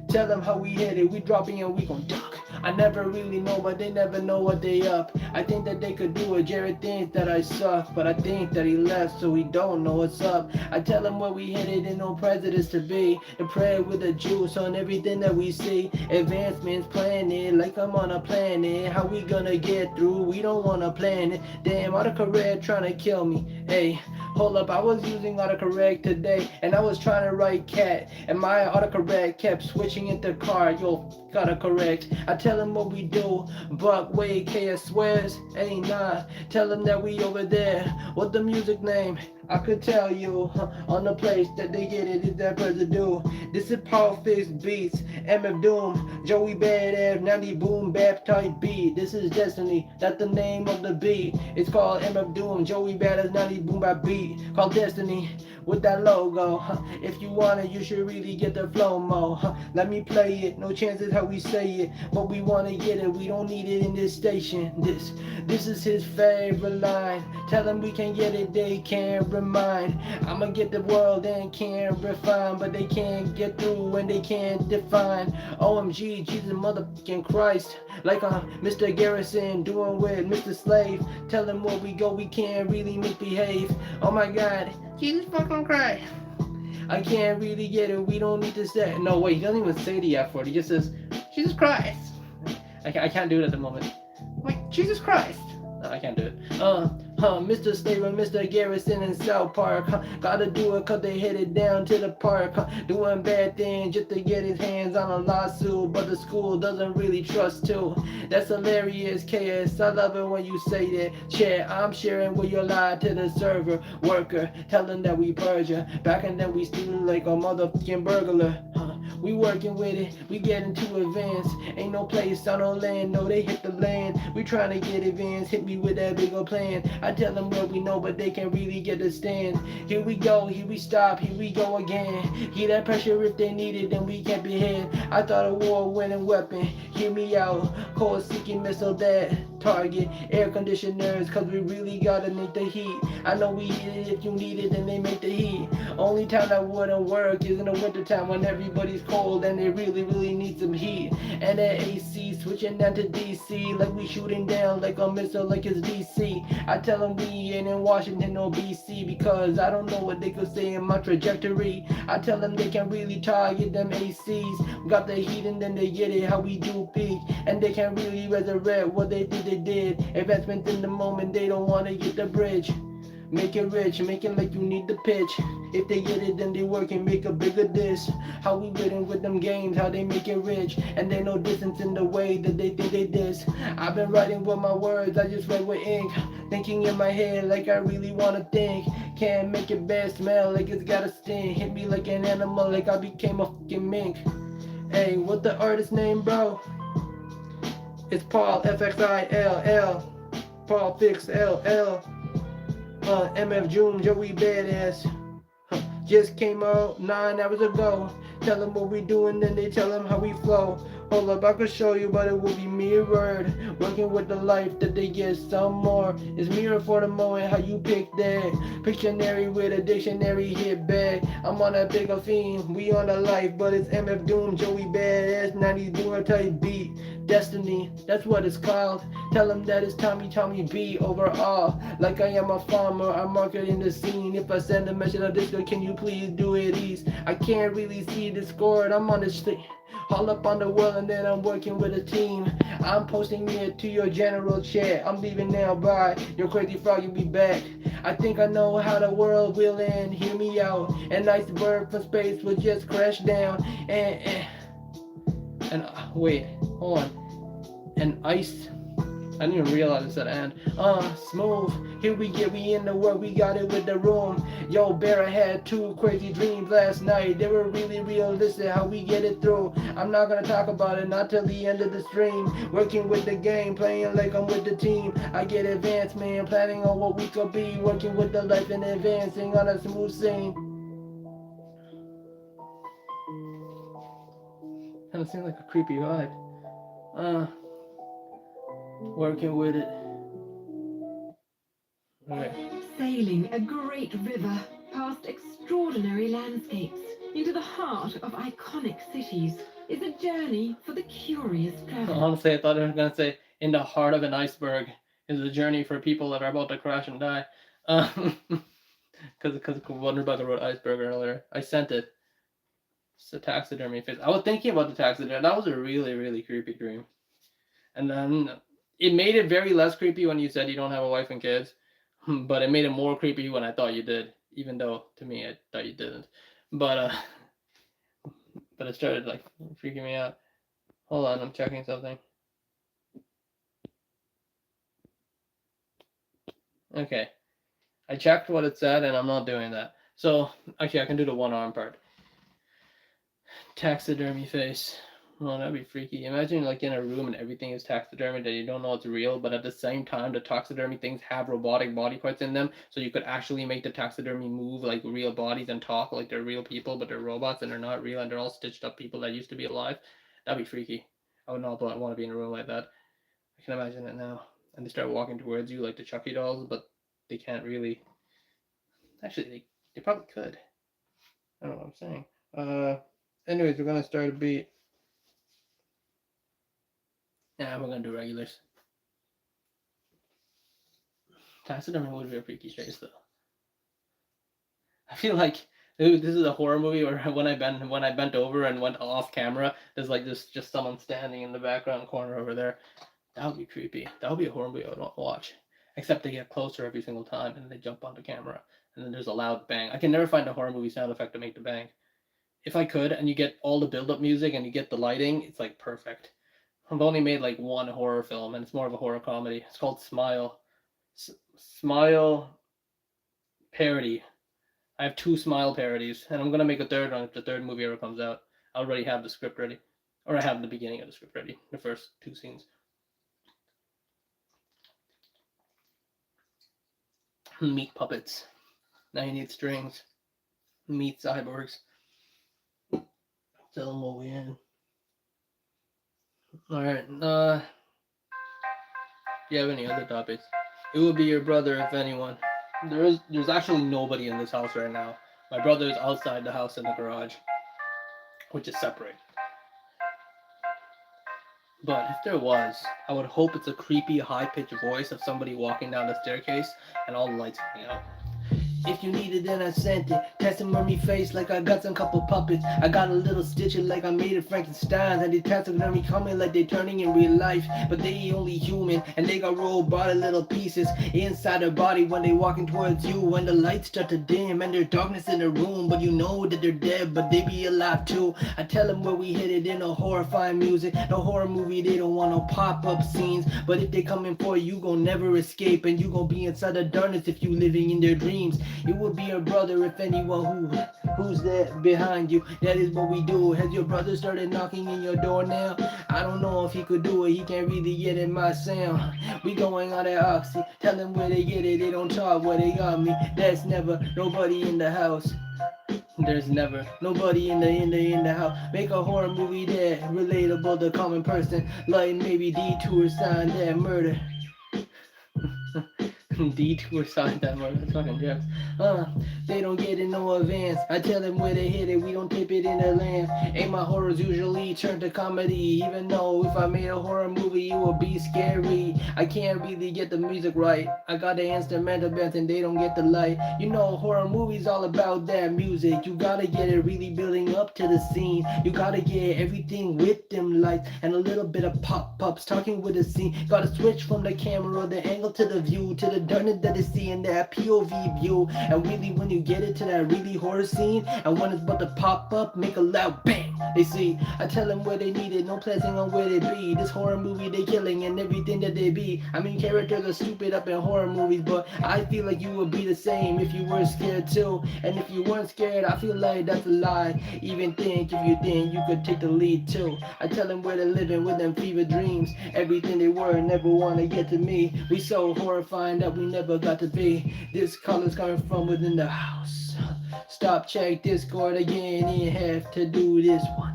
tell them how we hit it, we drop in and we gon' duck. I never really know, but they never know what they up. I think that they could do it. Jared thinks that I suck, but I think that he left, so he don't know what's up. I tell him where we hit it and no prejudice to be. And pray with the juice on everything that we see. Advancements planted like I'm on a planet. How we gonna get through? We don't wanna plan it. Damn, autocorrect trying to kill me. Hey, hold up, I was using autocorrect today, and I was trying to write cat, and my autocorrect kept switching into car. Yo, gotta correct. I tell him what we do. Buck, wait, KS swears. Hey, nah. Tell him that we over there. What the music name? I could tell you on the place that they get it is that residue. This is Power Fix Beats, MF Doom, Joey Badass, 90 Boom Bap type beat. This is Destiny, that's the name of the beat. It's called MF Doom, Joey Badass, 90 Boom Bap beat. Called Destiny with that logo. If you want it, you should really get the flow mo. Let me play it, no chances how we say it, but we wanna get it. We don't need it in this station. This is his favorite line. Tell him we can get it, they can't remind. I'ma get the world and can't refine, but they can't get through and they can't define. OMG, Jesus motherfucking Christ. Like Mr. Garrison doing with Mr. Slave. Tell him where we go, we can't really misbehave. Oh my God, Jesus fucking Christ. I can't really get it, we don't need to say. No, wait, he doesn't even say the F word, he just says, Jesus Christ. I can't do it at the moment. Wait, Jesus Christ. No, I can't do it. Mr. Slave and Mr. Garrison in South Park. Gotta do it cause they headed down to the park. Doing bad things just to get his hands on a lawsuit, but the school doesn't really trust too. That's hilarious, KS. I love it when you say that. Chat, I'm sharing with your lie to the server worker. Telling that we purge ya. Back and then we steal like a motherfucking burglar. We working with it, we get into advance. Ain't no place on no land, no they hit the land. We trying to get advanced, hit me with that big old plan. I tell them what we know, but they can't really get a stand. Here we go, here we stop, here we go again. Hear that pressure if they need it, then we can't be hid. I thought a war-winning weapon, hear me out. Cold-seeking missile that target air conditioners, cause we really gotta make the heat. I know we need it if you need it, then they make the heat. Only time that wouldn't work is in the winter time when everybody's cold and they really need some heat. And that AC switching down to DC like we shooting down like a missile like it's DC. I tell them we ain't in Washington or BC because I don't know what they could say in my trajectory. I tell them they can really target them ACs. Got the heat and then they get it how we do peak. And they can really resurrect what they think they did. Advancement in the moment, they don't want to get the bridge. Make it rich, make it like you need the pitch. If they get it, then they work and make a bigger dish. How we written with them games, how they make it rich. And they no distance in the way that they think they diss. I've been writing with my words, I just write with ink. Thinking in my head like I really wanna think. Can't make it bad smell like it's got a sting. Hit me like an animal like I became a fucking mink. Hey, what the artist name, bro? It's Paul, F-X-I-L-L. Paul Fix LL. MF Doom, Joey Badass. Just came out 9 hours ago. Tell them what we doing, then they tell them how we flow. Hold up, I could show you, but it will be mirrored. Working with the life that they get some more. It's mirror for the moment, how you pick that. Pictionary with a dictionary hit back. I'm on that bigger theme, we on the life, but it's MF Doom, Joey Badass, 90s boomer type beat. Destiny, that's what it's called. Tell them that it's Tommy B overall. Like I am a farmer, I'm marketing the scene. If I send a message on Discord, can you please do it easy? I can't really see Discord, I'm on the street. All up on the world and then I'm working with a team. I'm posting it to your general chat. I'm leaving now, bye. Your crazy frog, you'll be back. I think I know how the world will end. Hear me out. An iceberg from space will just crash down. And wait, hold on. And ice. I didn't even realize it said and. Smooth. Here we in the world, we got it with the room. Yo, Bear had 2 crazy dreams last night. They were really realistic, how we get it through. I'm not gonna talk about it, not till the end of the stream. Working with the game, playing like I'm with the team. I get advanced, man, planning on what we could be. Working with the life and advancing on a smooth scene. Kinda seems like a creepy vibe. Working with it. Alright.
Sailing a great river, past extraordinary landscapes, into the heart of iconic cities, is a journey for the curious traveler.
Honestly, I thought I was gonna say in the heart of an iceberg is a journey for people that are about to crash and die. Because wondered about the word iceberg earlier. I sent it. It's a taxidermy face. I was thinking about the taxidermy. That was a really creepy dream. And then it made it very less creepy when you said you don't have a wife and kids. But it made it more creepy when I thought you did. Even though, to me, I thought you didn't. But it started, like, freaking me out. Hold on, I'm checking something. Okay. I checked what it said, and I'm not doing that. So actually, I can do the one arm part. Taxidermy face. Well, that'd be freaky. Imagine like in a room and everything is taxidermy that you don't know it's real, but at the same time the taxidermy things have robotic body parts in them, so you could actually make the taxidermy move like real bodies and talk like they're real people, but they're robots and they're not real and they're all stitched up people that used to be alive. That'd be freaky. I would not want to be in a room like that. I can imagine it now. And they start walking towards you like the Chucky dolls, but they can't really. Actually, they probably could. I don't know what I'm saying. Anyways, we're gonna start a beat. Yeah, we're gonna do regulars. Taxidermy would be a freaky face though. I feel like this is a horror movie where when I bent over and went off camera, there's like just someone standing in the background corner over there. That would be creepy. That would be a horror movie I would want to watch. Except they get closer every single time and they jump onto camera and then there's a loud bang. I can never find a horror movie sound effect to make the bang. If I could, and you get all the build-up music and you get the lighting, it's like perfect. I've only made like one horror film, and it's more of a horror comedy. It's called Smile. Smile parody. I have 2 Smile parodies, and I'm gonna make a third one if the third movie ever comes out. I already have the script ready, or I have the beginning of the script ready. The first 2 scenes. Meat puppets. Now you need strings. Meat cyborgs. Tell them what we in. Alright, do you have any other topics? It would be your brother if anyone. There's actually nobody in this house right now. My brother is outside the house in the garage, which is separate. But if there was, I would hope it's a creepy high-pitched voice of somebody walking down the staircase and all the lights going out.
If you need it, then I sent it. Taxidermy face like I got some couple puppets. I got a little stitching like I made it Frankenstein. And they taxidermy coming like they turning in real life. But they only human, and they got robotic little pieces inside their body when they walking towards you. When the lights start to dim and there's darkness in the room, but you know that they're dead, but they be alive too. I tell them where we hit it in a horrifying music. No horror movie, they don't want no pop-up scenes. But if they coming for you, gon' never escape. And you gon' be inside the darkness if you living in their dreams. It would be your brother if anyone who's there behind you. That is what we do. Has your brother started knocking in your door now? I don't know if he could do it. He can't really get in my sound. We going on that oxy. Tell them where they get it. They don't talk where they got me. There's never nobody in the house. There's never nobody in the house. Make a horror movie that relatable to common person. Like maybe Detour Sign that murder.
Detour Sign that murder. That's fucking jokes.
They don't get in no advance. I tell them where they hit it, we don't tip it in the land. Ain't my horrors usually turn to comedy. Even though if I made a horror movie, it would be scary. I can't really get the music right. I got the instrumental bands and they don't get the light. You know, horror movies all about that music. You gotta get it really building up to the scene. You gotta get everything with them lights and a little bit of pop-ups talking with the scene. Gotta switch from the camera, the angle to the view, to the darkness that is seeing that POV view. And really when you get it to that really horror scene, and when it's about to pop up, make a loud bang. They see, I tell them where they need it, no placing on where they be. This horror movie they killing and everything that they be. I mean, characters are stupid up in horror movies, but I feel like you would be the same if you were scared too. And if you weren't scared, I feel like that's a lie. Even think if you think you could take the lead too. I tell them where they're living with them fever dreams. Everything they were never want to get to me. We so horrifying that we never got to be. This color's coming from within the house. Stop, check Discord again. You have to do this one.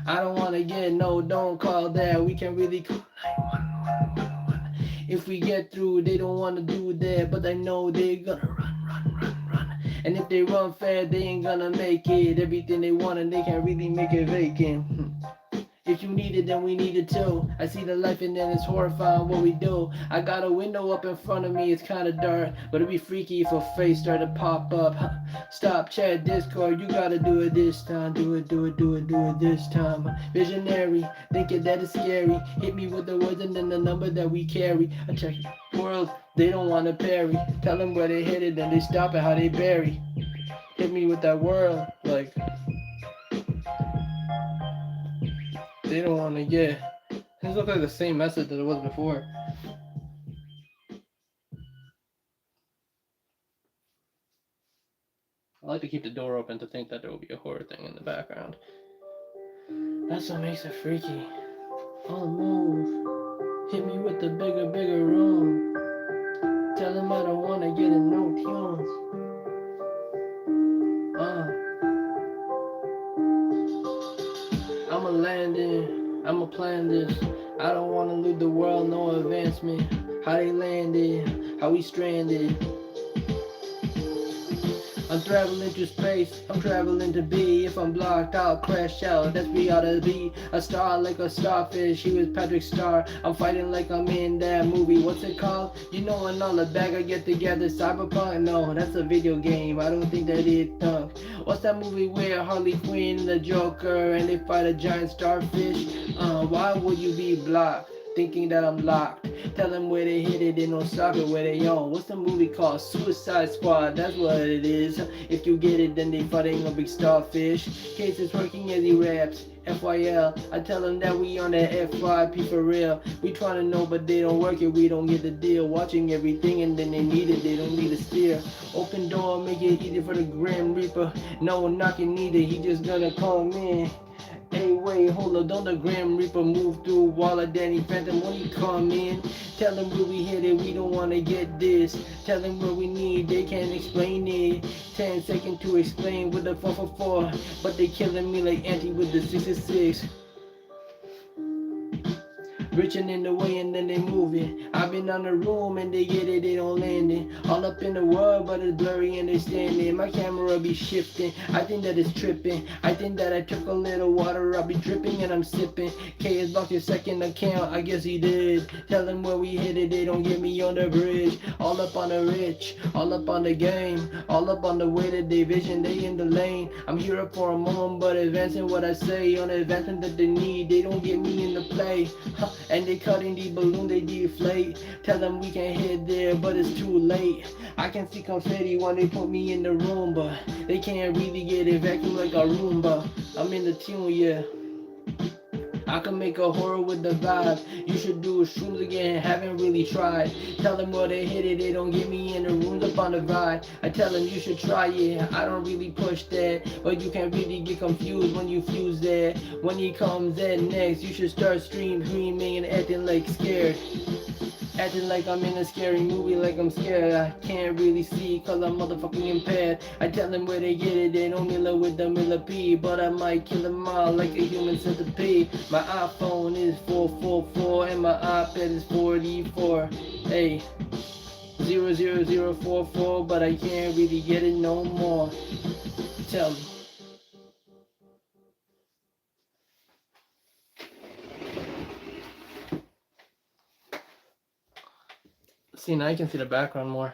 I don't want to get no, don't call that. We can really call 911. If we get through, they don't want to do that, but I know they're gonna run. And if they run fast, they ain't gonna make it. Everything they want and they can't really make it vacant. If you need it, then we need it too. I see the life and then it's horrifying what we do. I got a window up in front of me, it's kinda dark, but it'd be freaky if a face started to pop up. Stop, chat, Discord, you gotta do it this time. Do it this time. Visionary, thinking that is scary. Hit me with the words and then the number that we carry. I check world, they don't wanna parry. Tell them where they hit it, then they stop it how they bury. Hit me with that world, like... They don't want to get. This looks like the same message that it was before.
I like to keep the door open to think that there will be a horror thing in the background.
That's what makes it freaky. On the move. Hit me with the bigger room. Tell him I don't wanna get in no tunes. I'ma land in, I'ma plan this. I don't wanna leave the world, no advancement. How they landed, how we stranded. I'm traveling through space, I'm traveling to be. If I'm blocked, I'll crash out. That's me ought to be a star like a starfish. He was Patrick Star. I'm fighting like I'm in that movie. What's it called? You know, and all the bag I get together. Cyberpunk? No, that's a video game. I don't think that it tunk. What's that movie where Harley Quinn and the Joker and they fight a giant starfish? Why would you be blocked? Thinking that I'm locked. Tell them where they hit it, they know soccer where they on. What's the movie called? Suicide Squad, that's what it is. If you get it, then they fighting a big starfish. Case is working as he raps. FYL, I tell them that we on that F5P for real. We trying to know, but they don't work it, we don't get the deal. Watching everything and then they need it, they don't need to steer. Open door, make it easy for the Grim Reaper. No knocking neither, he just gonna come in. Hey, wait, hold up, don't the Grim Reaper move through wall of Danny Phantom when he come in? Tell him where we hit it, we don't wanna get this. Tell him what we need, they can't explain it. 10 seconds to explain with the 444, but they killing me like Auntie with the 666. Reaching in the way and then they move it. I've been on the room and they get it, they don't land it. All up in the world, but it's blurry and they standing. My camera be shifting, I think that it's tripping. I think that I took a little water, I'll be dripping and I'm sipping. K is blocked his second account, I guess he did. Tell them where we hit it, they don't get me on the bridge. All up on the rich, all up on the game. All up on the way to division, they in the lane. I'm here up for a moment, but advancing what I say. On the advancement that they need, they don't get me in the play. And they cutting the balloon, they deflate. Tell them we can head there, but it's too late. I can see confetti when they put me in the room, but they can't really get it vacuum like a Roomba. I'm in the tune, yeah. I can make a horror with the vibe. You should do shrooms again, haven't really tried. Tell them where they hit it, they don't get me in the rooms up on the vibe. I tell them you should try it, I don't really push that. But you can really get confused when you fuse that. When he comes at next, you should start screaming and acting like scared. Acting like I'm in a scary movie, like I'm scared. I can't really see cause I'm motherfucking impaired. I tell them where they get it, they don't Miller with the Miller P. But I might kill them all like a human centipede. My iPhone is 444 and my iPad is 44. Hey, 00044, but I can't really get it no more. Tell me.
See, now you can see the background more.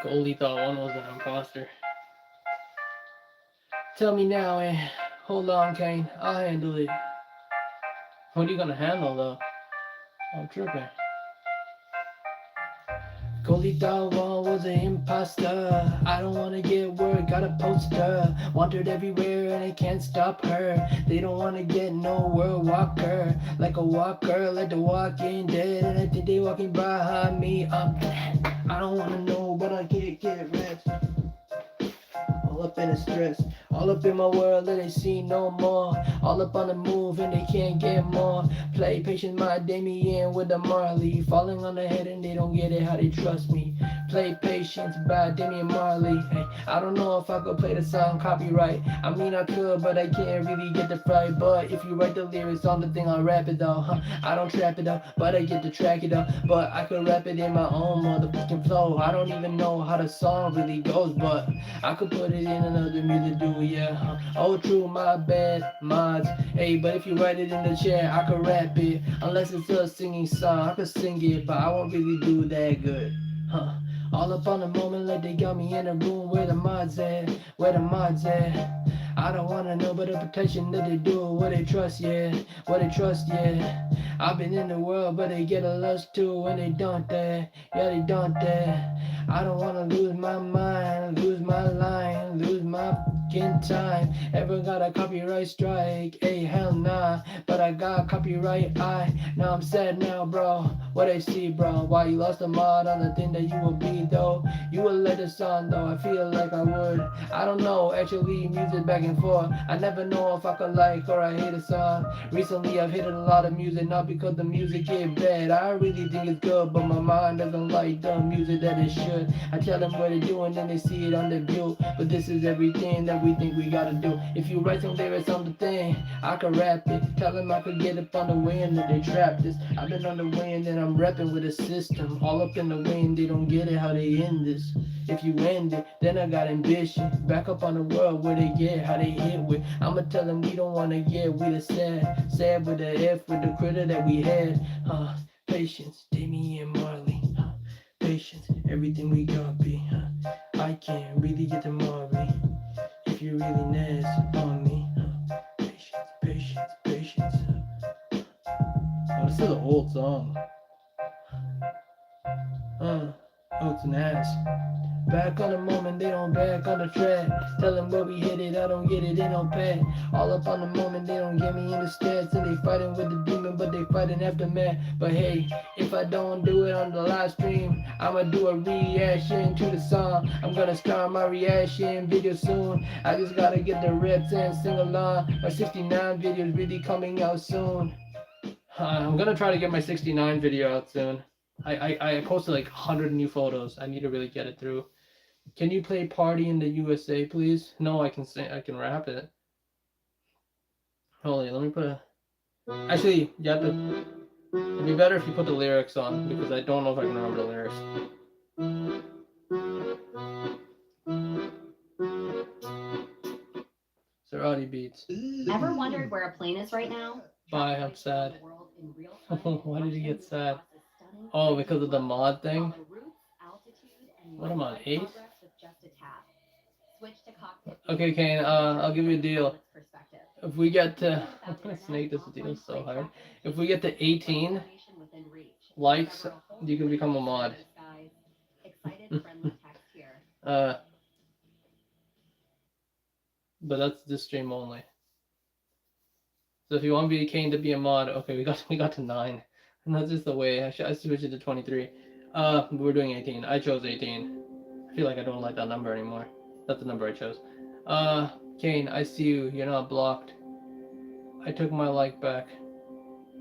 Goldie thought one was an imposter.
Tell me now, hold on, Kane, I'll handle it.
What are you gonna handle though? I'm tripping.
Goldie thought one was an imposter. I don't wanna get word, got a poster. Wandered everywhere and I can't stop her. They don't wanna get nowhere, walker. Like a walker, like the Walking Dead. And I think they walking behind me, I'm dead. I don't wanna know, but I can't get rest. All up in the stress, all up in my world that they see no more. All up on the move and they can't get more. Play patient, my Damien with the Marley. Falling on the head and they don't get it, how they trust me. Play Patience by Damian Marley. Hey, I don't know if I could play the song copyright. I mean I could, but I can't really get the fright. But if you write the lyrics on the thing, I'll rap it though. I don't trap it up, but I get to track it up. But I could rap it in my own motherfucking flow. I don't even know how the song really goes, but I could put it in another music do, yeah. Oh true, my bad, mods. Hey, but if you write it in the chat, I could rap it. Unless it's a singing song, I could sing it, but I won't really do that good. All up on the moment like they got me in a room where the mods at, where the mods at. I don't wanna know but the protection that they do, where they trust, yeah, where they trust, yeah. I've been in the world but they get a lust too and they don't that, yeah they don't that. I don't wanna lose my mind, lose my line, lose my in time. Ever got a copyright strike? Hey, hell nah. But I got copyright. Now I'm sad now, bro. What I see, bro? Why you lost the mod on the thing that you will be, though? You will let us on, though. I feel like I would. I don't know, actually, music back and forth. I never know if I could like or I hate a song. Recently, I've hated a lot of music, not because the music get bad. I really think it's good, but my mind doesn't like the music that it should. I tell them what they're doing, and they see it on their view. But this is everything that we think we gotta do. If you write some lyrics on the thing, I could rap it. Tell them I could get up on the wind, and they trap this. I've been on the wind, and I'm rapping with a system. All up in the wind, they don't get it how they end this. If you end it, then I got ambition. Back up on the world where they get how they hit with. I'ma tell them we don't wanna get with the sad with the F with the critter that we had. Patience, Damian Marley. Patience, everything we got be. I can't really get to Marley if you really nasty on me. Patience, patience, patience.
Oh, this is an old song.
Oh, it's an ass. Back on the moment, they don't back on the track. Tell them where we hit it, I don't get it, they don't pay. All up on the moment, they don't get me in the stats. And they fighting with the demon, but they fighting aftermath. But hey, if I don't do it on the live stream, I'ma do a reaction to the song. I'm gonna start my reaction video soon. I just gotta get the reps and sing along. My 69 videos really coming out soon.
I'm gonna try to get my 69 video out soon. I posted like 100 new photos. I need to really get it through.
Can you play Party in the USA, please?
No, I can I can rap it. Hold on, let me put a. Actually, you have to. It'd be better if you put the lyrics on because I don't know if I can remember the lyrics. Serati beats.
Ever wondered where a plane is right now?
Bye, I'm sad. Why did you get sad? Oh, because of the mod thing? What am I, 8? Okay, Kane, I'll give you a deal. If we get to... I'm gonna snake this deal so hard. If we get to 18 likes, you can become a mod. But that's this stream only. So if you want Kane to be a mod, okay, we got to 9. And that's just the way. I switched it to 23. We're doing 18. I chose 18. I feel like I don't like that number anymore. That's the number I chose. Kane, I see you. You're not blocked. I took my like back.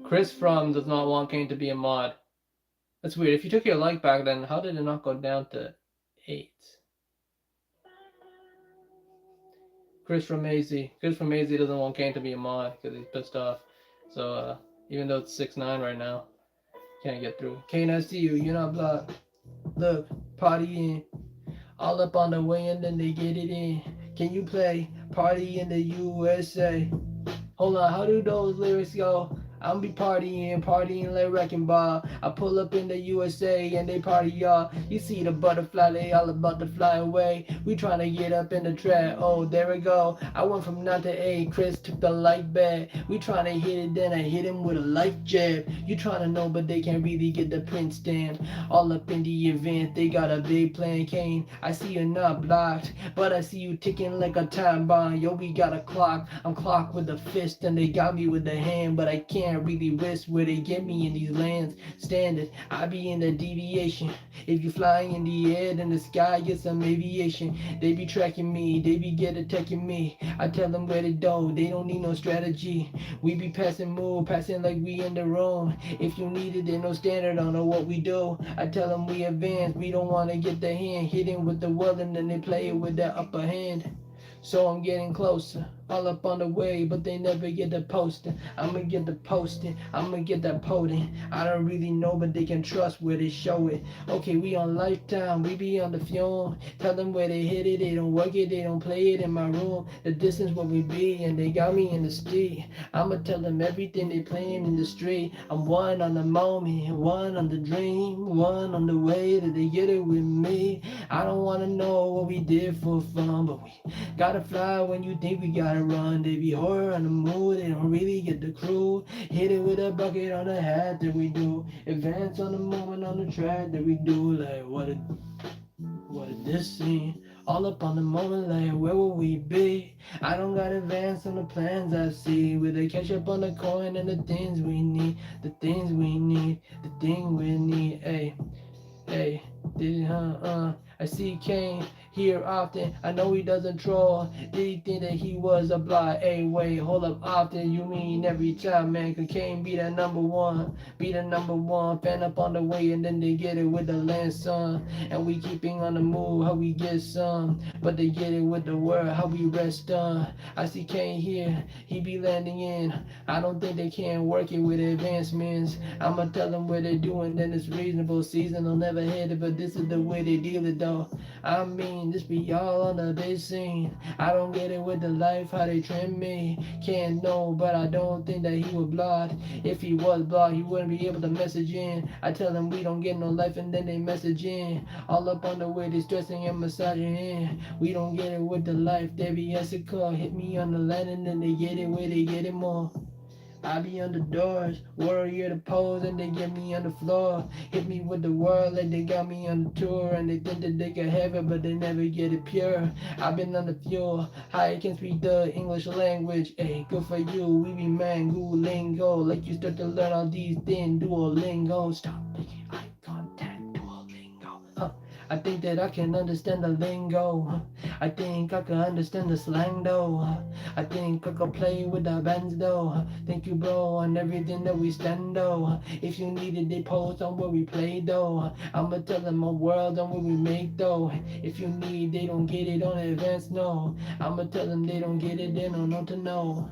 Chris From does not want Kane to be a mod. That's weird. If you took your like back, then how did it not go down to 8? Chris from AZ doesn't want Kane to be a mod because he's pissed off. So even though it's 6-9 right now, can't get through. Kane, I see you. You're not blocked. Look, partying all up on the way and then they get it in. Can you play Party in the USA? Hold on, how do those lyrics go? I'm be partying like wrecking ball. I pull up in the USA and they party, y'all. You see the butterfly, they all about to fly away. We trying to get up in the track. Oh, there we go. I went from 9 to 8. Chris took the light back. We trying to hit it, then I hit him with a light jab. You trying to know, but they can't really get the print stamp. All up in the event, they got a big plan, Kane. I see you not blocked, but I see you ticking like a time bomb. Yo, we got a clock. I'm clocked with the fist and they got me with the hand, but I can't really risk where they get me in these lands. Standard, I be in the deviation. If you fly in the air, then the sky gets some aviation. They be tracking me, they be attacking me. I tell them where to go, they don't need no strategy. We be passing like we in the room. If you need it, there's no standard on what we do. I tell them we advance, we don't want to get the hand hitting with the well and then they play it with the upper hand. So I'm getting closer, all up on the way, but they never get the posting. I'ma get the posting, I'ma get that potent. I don't really know, but they can trust where they show it. Okay, we on Lifetime, we be on the film. Tell them where they hit it, they don't work it, they don't play it in my room. The distance where we be, and they got me in the street. I'ma tell them everything they playing in the street. I'm one on the moment, one on the dream, one on the way that they get it with me. I don't wanna know what we did for fun, but we gotta fly when you think we gotta run. They be horror on the mood, they don't really get the crew. Hit it with a bucket on the hat that we do. Advance on the moment on the track that we do. Like what a this scene.
All up on the moment, like where will we be? I don't got advance on the plans I see. With a catch up on the coin and the things we need, the things we need, the thing we need. Hey, hey, I see Kane here often. I know he doesn't troll. Did he think that he was a blind? Hey, wait, hold up, often. You mean every time, man? Cause Kane be the number one, fan up on the way, and then they get it with the last son. And we keeping on the move, how we get some, but they get it with the word, how we rest on. I see Kane here, he be landing in. I don't think they can work it with advancements. I'ma tell them what they doing, then it's reasonable. Season will never hit it, but this is the way they deal it though. I mean, this be all on the big scene. I don't get it with the life, how they trim me. Can't know, but I don't think that he would block. If he was blocked, he wouldn't be able to message in. I tell them we don't get no life, and then they message in. All up on the way, they stressing and massaging in. We don't get it with the life, they be as a call. Hit me on the line, and then they get it where they get it more. I be on the doors, warrior to pose, and they get me on the floor. Hit me with the world, and they got me on the tour, and they think that they can have it, but they never get it pure. I've been on the fuel, I can speak the English language. Hey, good for you, we be mango lingo. Like you start to learn all these things, Duolingo. Stop making eye contact, Duolingo. I think that I can understand the lingo. I think I can understand the slang though. I think I can play with the bands though. Thank you, bro, on everything that we stand though. If you need it, they post on what we play though. I'ma tell them a world on what we make though. If you need, they don't get it on advance, no. I'ma tell them they don't get it, they don't know to know.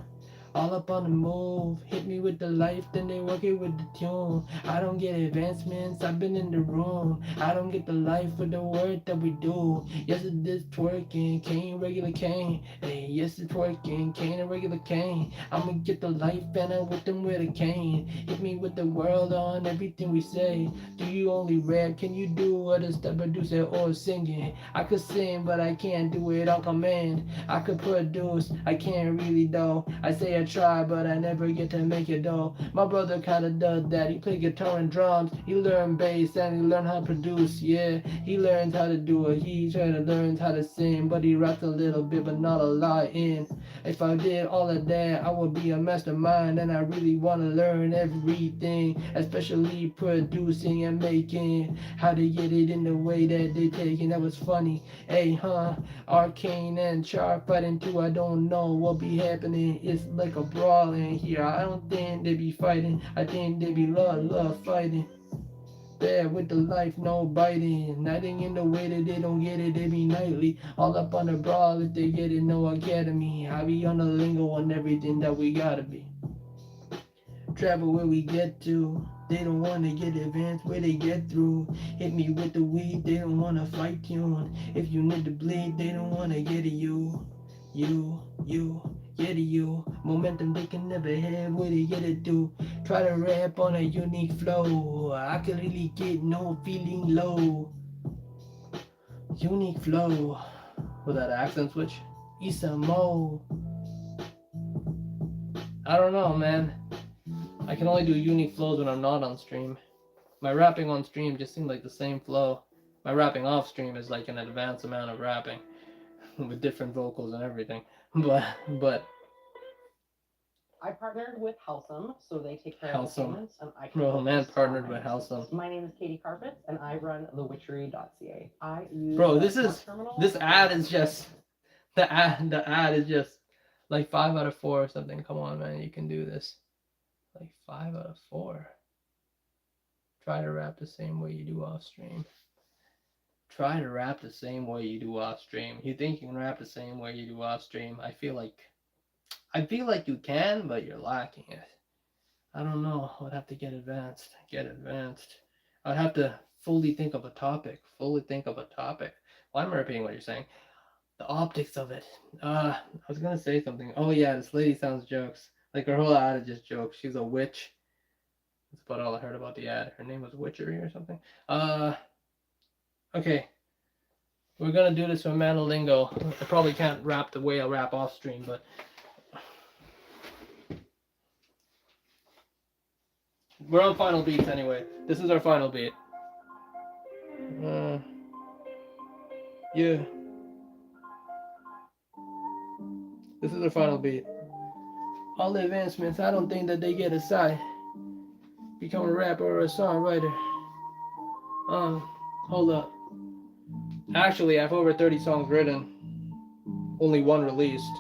All up on the move, hit me with the life, then they work it with the tune. I don't get advancements, I've been in the room. I don't get the life with the work that we do. Yes, it is twerking, Kane, regular Kane. Hey, yes, it's twerking, Kane and regular Kane. I'ma get the life and I'm with them with a cane. Hit me with the world on everything we say. Do you only rap? Can you do other stuff, producer or singing? I could sing, but I can't do it on command. I could produce, I can't really though. I say I try, but I never get to make it though. My brother kinda does that. He play guitar and drums. He learned bass and he learned how to produce. Yeah, he learns how to do it. He try to learn how to sing, but he raps a little bit, but not a lot in. If I did all of that, I would be a mastermind, and I really wanna learn everything, especially producing and making. How to get it in the way that they take it. That was funny. Hey, Arcane and Char fighting too. I don't know what be happening. It's like a brawl in here. I don't think they be fighting. I think they be love fighting. Bad with the life, no biting. Nothing in the way that they don't get it, they be nightly. All up on the brawl, if they get it, no academy. I be on the lingo on everything that we gotta be. Travel where we get to. They don't wanna get advanced where they get through. Hit me with the weed, they don't wanna fight tune. If you need to bleed, they don't wanna get at you. Get at you. Momentum they can never have where they get it to. Try to rap on a unique flow. I can really get no feeling low. Unique flow.
Was that an accent switch?
Isamo.
I don't know, man. I can only do unique flows when I'm not on stream. My rapping on stream just seemed like the same flow. My rapping off stream is like an advanced amount of rapping with different vocals and everything. But
I partnered with Helsum, so they take care
Helsum.
of the payments, and I can
Bro, man
focus
partnered
on my
with Helsum.
business. My name is Katie Carpets, and I run thewitchery.ca. I use
Bro,
the
this is
smart terminal.
this ad is just the ad is just like 5 out of 4 or something. Come on, man, you can do this. Like 5 out of 4. Try to rap the same way you do off stream. Try to rap the same way you do off stream. You think you can rap the same way you do off stream? I feel like you can, but you're lacking it. I don't know. I'd have to get advanced. I'd have to fully think of a topic. Well, I'm repeating what you're saying. The optics of it. I was gonna say something. Oh yeah, this lady sounds jokes. Like her whole ad is just jokes. She's a witch. That's about all I heard about the ad. Her name was Witchery or something. Okay. We're gonna do this with Manolingo. I probably can't rap the way I rap off stream, but we're on final beats anyway. This is our final beat. Yeah.
This is the final beat. All the advancements, I don't think that they get aside. Become a rapper or a songwriter. Hold up. Actually, I have over 30 songs written. Only one released.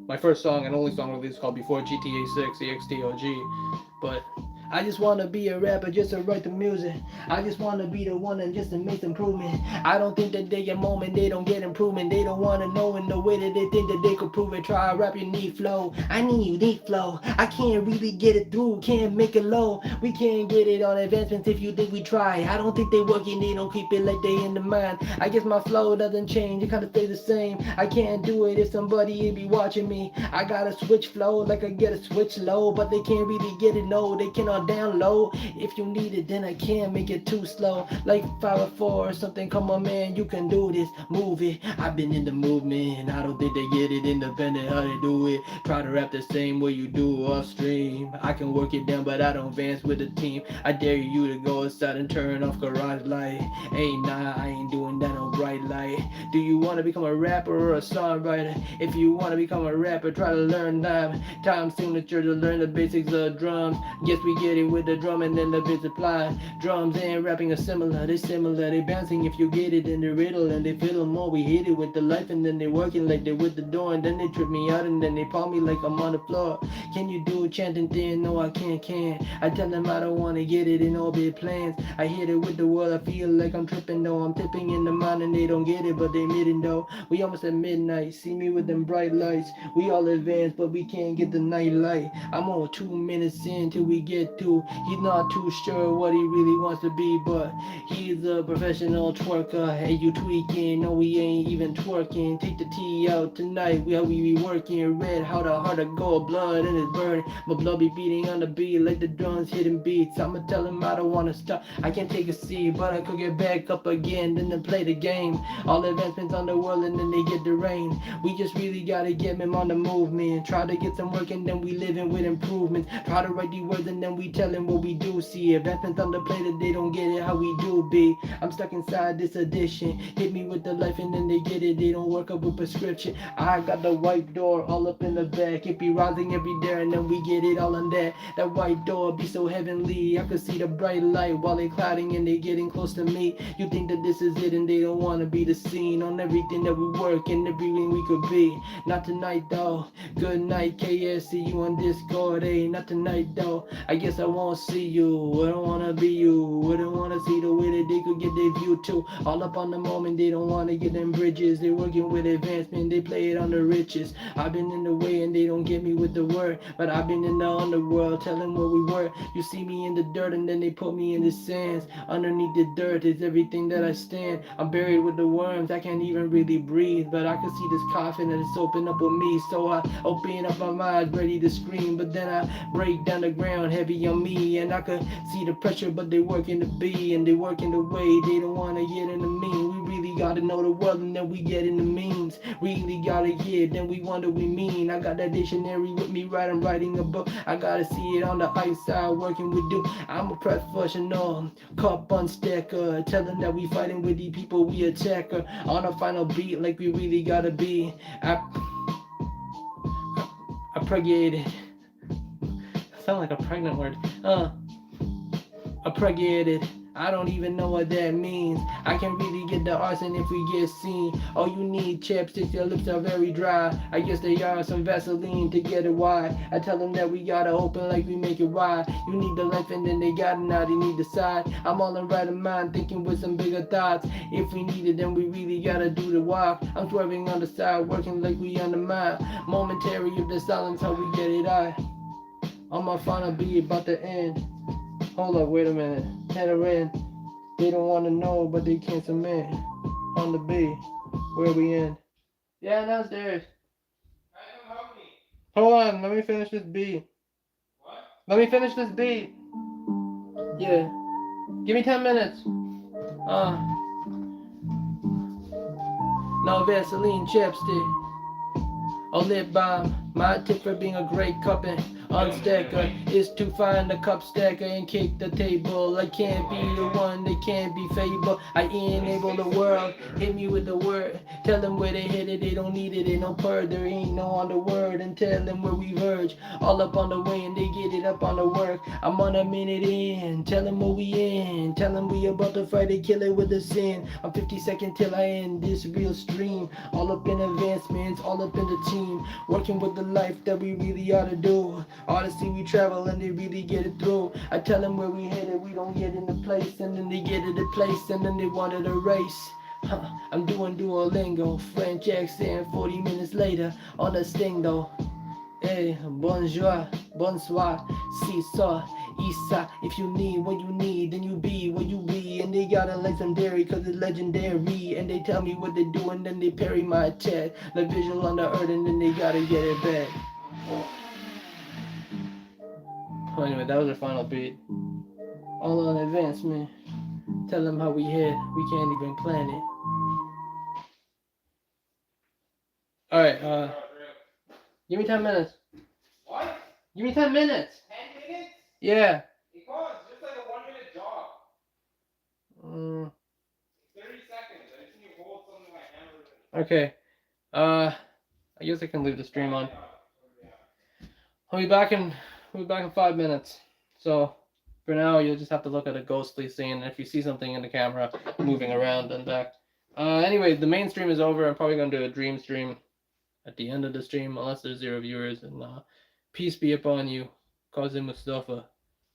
My first song and only song released called Before GTA 6, EXTOG. But I just wanna be a rapper just to write the music. I just wanna be the one and just to make improvement. I don't think that they get moment, they don't get improvement. They don't wanna know in the way that they think that they could prove it. Try rap, you need flow. I need unique flow. I can't really get it through, can't make it low. We can't get it on advancements if you think we try. I don't think they working, they don't keep it like they in the mind. I guess my flow doesn't change, it kinda stays the same. I can't do it if somebody be watching me. I gotta switch flow like I get a switch low, but they can't really get it, no, they cannot down low. If you need it, then I can't make it too slow. Like 5 or 4 or something, come on man, you can do this, move it. I've been in the movement, I don't think they get it independent how they do it. Try to rap the same way you do off stream. I can work it down, but I don't advance with the team. I dare you to go outside and turn off garage light. Hey, nah, I ain't doing that on bright light. Do you want to become a rapper or a songwriter? If you want to become a rapper, try to learn time signature to learn the basics of drums. Yes, we get it with the drum and then the bits apply. Drums and rapping are similar, they bouncing if you get it in the riddle and they fiddle more. We hit it with the life and then they working like they with the door and then they trip me out and then they palm me like I'm on the floor. Can you do a chanting thing? No, I can't. I tell them I don't want to get it in all big plans. I hit it with the world, I feel like I'm tripping though. I'm tipping in the mind and they don't get it, but they admitting though. We almost at midnight, see me with them bright lights. We all advanced, but we can't get the night light. I'm on 2 minutes in till we get to. He's not too sure what he really wants to be, but he's a professional twerker. Hey, you tweaking? No, we ain't even twerking. Take the T out tonight. We be working. Red, how the heart of gold, blood and it's burning. My blood be beating on the beat like the drums hitting beats. I'ma tell him I don't wanna stop. I can't take a seat, but I could get back up again, then play the game. All advancements on the world and then they get the rain. We just really gotta get him on the movement. Try to get some work and then we living with improvements. Try to write the words and then we tell him what we do see. Advancements on the plate that they don't get it how we do be. I'm stuck inside this addiction. Hit me with the life and then they get it. They don't work up with prescription. I got the white door all up in the back. It be rising every day and then we get it all on that. That white door be so heavenly. I could see the bright light while they clouding and they getting close to me. You think that this is it and they don't wanna be the scene on everything that we work and everything we could be. Not tonight though. Good night KS, see you on Discord. Hey, not tonight though. I guess I won't see you. I don't wanna be you. I don't wanna see the way that they could get their view too. All up on the moment, they don't wanna get them bridges. They working with advancement, they play it on the riches. I've been in the way and they don't get me with the word, but I've been in the underworld, telling where we were. You see me in the dirt and then they put me in the sands. Underneath the dirt is everything that I stand. I'm buried with the worms, I can't even really breathe, but I can see this coffin and it's open up with me. So I open up my mind, ready to scream, but then I break down the ground heavy on me, and I could see the pressure, but they working the B and they working the way. They don't wanna get in the mean. We really gotta know the world and then we get in the means. Really gotta get, then we wonder we mean. I got that dictionary with me, right? I'm writing a book. I gotta see it on the ice side, working with you. I'm a professional, cup on stacker. Tell them that we fighting with these people, we attack her. On a final beat like we really gotta be. I pregnated. Sound like a pregnant word. Pregnated. I don't even know what that means. I can really get the arson if we get seen. Oh, you need chapsticks, your lips are very dry. I guess they are some Vaseline to get it wide. I tell them that we gotta open like we make it wide. You need the length and then they got it, now they need the side. I'm all in right of mind, thinking with some bigger thoughts. If we need it, then we really gotta do the walk. I'm swerving on the side, working like we on the mile. Momentary of the silence, how we get it out. On my final beat, about to end. Hold up, wait a minute. Header in. They don't want to know, but they can't submit. On the B. Where we end? Yeah, downstairs. Hold on, let me finish this beat. What? Let me finish this beat. Yeah. Give me 10 minutes. No Vaseline chapstick. Or lip balm. My tip for being a great cup and unstacker is to find a cup stacker and kick the table. I can't be the one that can't be fable. I enable the world. Hit me with the word. Tell them where they hit it. They don't need it. Ain't no purr. There ain't no on the word. And tell them where we verge. All up on the way and they get it up on the work. I'm on a minute in. Tell them where we in. Tell them we about to fight and kill it with a sin. I'm 50 seconds till I end this real stream. All up in advancements. All up in the team. Working with the life that we really ought to do. Honestly, we travel and they really get it through. I tell them where we headed, we don't get into place, and then they get it in place, and then they wanted a race. I'm doing Duolingo, French accent. 40 minutes later on the sting though. Hey, bonjour, bonsoir, si ça, isa. If you need what you need, then you be what you be. And they got a legendary cause it's legendary. And they tell me what they do and then they parry my chat. The visual on the earth and then they gotta get it back. Anyway, that was our final beat. All on advancement. Tell them how we hit. We can't even plan it. Alright, give me 10 minutes.
What?
Give me 10 minutes.
10 minutes?
Yeah.
Because it's just like a 1 minute job. 30 seconds. I just need to hold something like hammer. Okay. I guess I can leave the stream on. I'll be back in 5 minutes. So for now you'll just have to look at a ghostly scene. If you see something in the camera moving around and back. Anyway, the main stream is over. I'm probably gonna do a dream stream at the end of the stream, unless there's 0 viewers. And peace be upon you, Qazi Mustafa.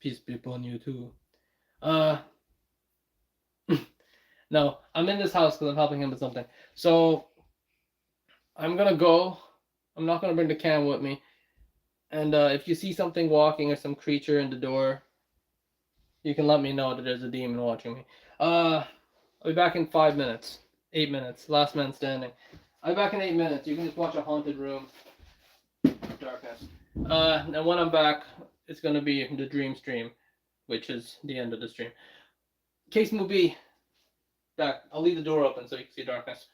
Peace be upon you too. No, I'm in this house because I'm helping him with something. So I'm gonna go. I'm not gonna bring the cam with me. And if you see something walking or some creature in the door, you can let me know that there's a demon watching me. I'll be back in 5 minutes. 8 minutes. Last man standing. I'll be back in 8 minutes. You can just watch a haunted room. Darkness. And when I'm back, it's gonna be the dream stream, which is the end of the stream. Case movie. Back. I'll leave the door open so you can see darkness.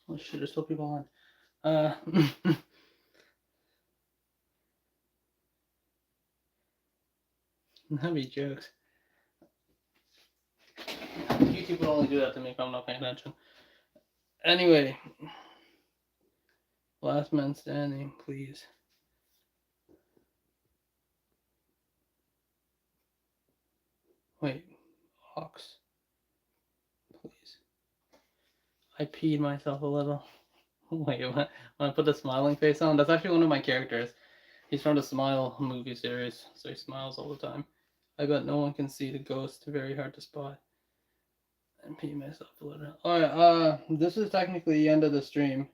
Oh shit, there's still people on. That'd be jokes. YouTube will only do that to me if I'm not paying attention. Anyway, last man standing, please. Wait, Hawks, please. I peed myself a little. Wait, when I put the smiling face on, that's actually one of my characters. He's from the Smile movie series, so he smiles all the time. I bet no one can see the ghost. Very hard to spot. And pee myself a little. Alright, this is technically the end of the stream.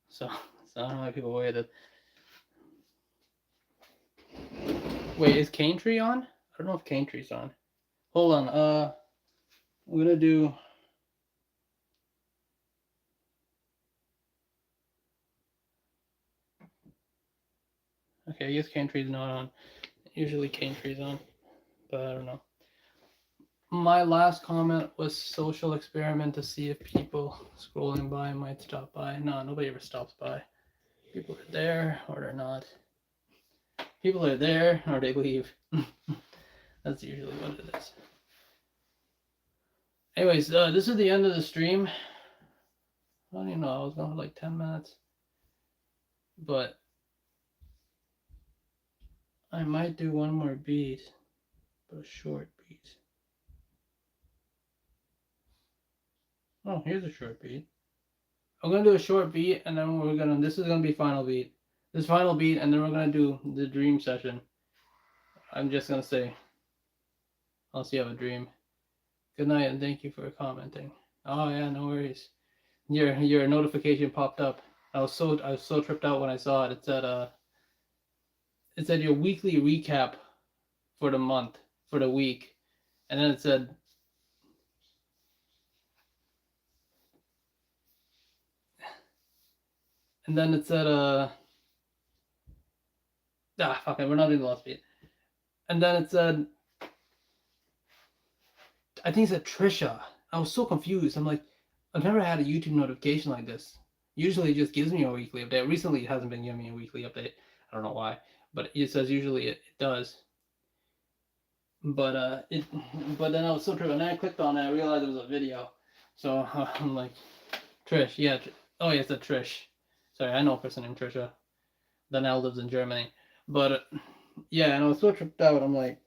So I don't know why people waited. Wait, is Cane Tree on? I don't know if Cane Tree's on. Hold on, I'm gonna do... Okay, I guess Cane Tree's not on. Usually Cane Tree's on, but I don't know. My last comment was social experiment to see if people scrolling by might stop by. No, nobody ever stops by. People are there or they're not. People are there or they leave. That's usually what it is. Anyways, this is the end of the stream. I don't even know, I was going for like 10 minutes. But I might do one more beat, but a short beat. Oh, here's a short beat. I'm gonna do a short beat, and then this is gonna be final beat. This final beat, and then we're gonna do the dream session. I'm just gonna say, unless you have a dream. Good night, and thank you for commenting. Oh yeah, no worries. Your notification popped up. I was so tripped out when I saw it. It said your weekly recap for the month, for the week, and then it said fuck it, we're not doing the last beat. And then it said, I think it said Trisha. I was so confused. I'm like, I've never had a YouTube notification like this. Usually it just gives me a weekly update. Recently it hasn't been giving me a weekly update. I don't know why, but it says usually it does. But then I was so tripped, and then I clicked on it, I realized it was a video. So I'm like, Trish, yeah. Oh yeah, it's a Trish. Sorry, I know a person named Trisha. That now lives in Germany. But yeah, and I was so tripped out. I'm like,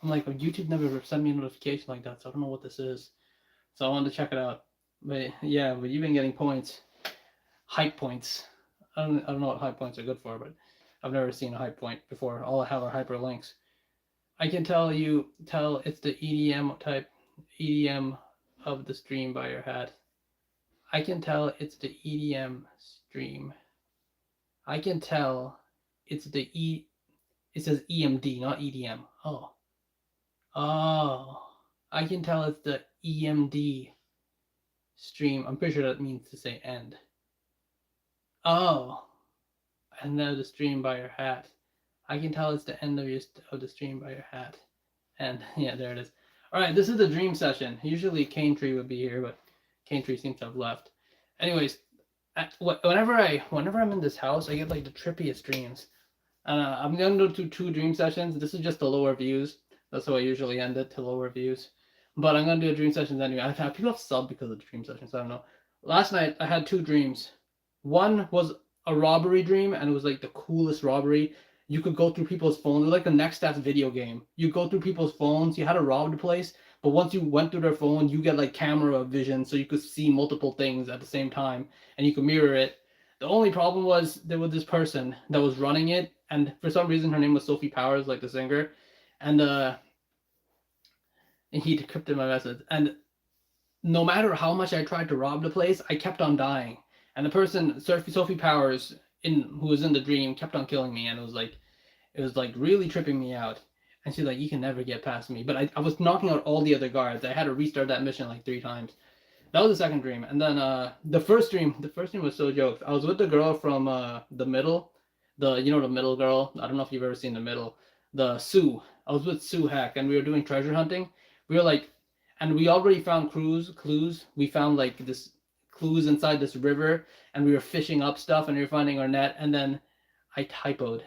YouTube never sent me a notification like that, so I don't know what this is. So I wanted to check it out. But yeah, but you've been getting points, hype points. I don't know what hype points are good for, but I've never seen a hype point before. All I have are hyperlinks. I can tell it's the EDM of the stream by your hat. I can tell it's the EDM stream. I can tell it's the it says EMD, not EDM. Oh. I can tell it's the EMD stream. I'm pretty sure that means to say end. Oh. And now the stream by your hat. I can tell it's the end of the stream by your hat. And yeah, there it is. Alright, this is the dream session. Usually Cane Tree would be here, but Cane Tree seems to have left. Anyways, whenever I'm in this house, I get like the trippiest dreams. I'm gonna do two dream sessions. This is just the lower views. That's how I usually end it, to lower views. But I'm gonna do a dream sessions anyway. I've had people have subbed because of the dream sessions. I don't know. Last night I had two dreams. One was a robbery dream, and it was like the coolest robbery. You could go through people's phones. It was like the Next Stats video game. You go through people's phones. You had to rob the place, but once you went through their phone, you get like camera vision, so you could see multiple things at the same time, and you could mirror it. The only problem was there was this person that was running it, and for some reason her name was Sophie Powers, like the singer, and he decrypted my message. And no matter how much I tried to rob the place, I kept on dying. And the person, Sophie Powers, who was in the dream, kept on killing me, and it was like really tripping me out. And she's like, you can never get past me. But I was knocking out all the other guards. I had to restart that mission like 3 times. That was the second dream. And then the first dream was so jokes. I was with the girl from The Middle. The Middle girl. I don't know if you've ever seen The Middle. The Sue. I was with Sue Heck, and we were doing treasure hunting. We were like,
and we already found clues. We found like this clues inside this river, and we were fishing up stuff, and we were finding our net, and then I typoed.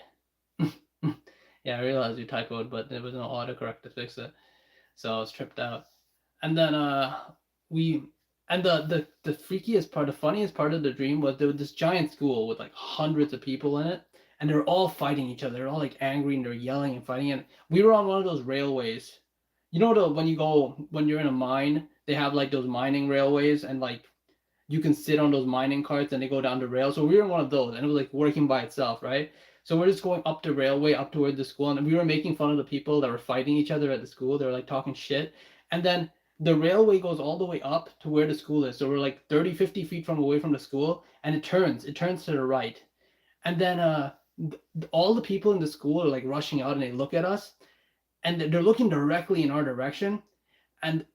Yeah, I realized we typoed, but there was no autocorrect to fix it, so I was tripped out. And then the freakiest part, the funniest part of the dream was there was this giant school with like hundreds of people in it, and they're all fighting each other. They're all like angry and they're yelling and fighting. And we were on one of those railways. You know, when you're in a mine, they have like those mining railways, and like you can sit on those mining carts and they go down the rail. So we were in one of those, and it was like working by itself, right? So we're just going up the railway up toward the school, and we were making fun of the people that were fighting each other at the school. They were like talking shit, and then the railway goes all the way up to where the school is. So we're like 30, 50 feet away from the school, and it turns to the right. And then all the people in the school are like rushing out, and they look at us, and they're looking directly in our direction. And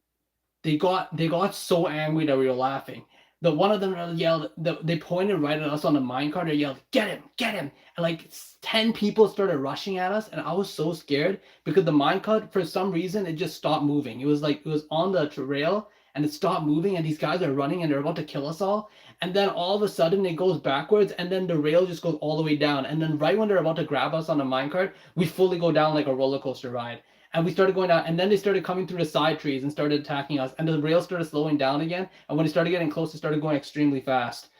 they got so angry that we were laughing. One of them yelled, they pointed right at us on the minecart. They yelled, "Get him, get him." And like 10 people started rushing at us, and I was so scared because the minecart, for some reason, it just stopped moving. It was on the rail, and it stopped moving, and these guys are running, and they're about to kill us all. And then all of a sudden, it goes backwards, and then the rail just goes all the way down. And then right when they're about to grab us on the minecart, we fully go down like a roller coaster ride. And we started going down, and then they started coming through the side trees and started attacking us. And the rail started slowing down again. And when it started getting close, it started going extremely fast.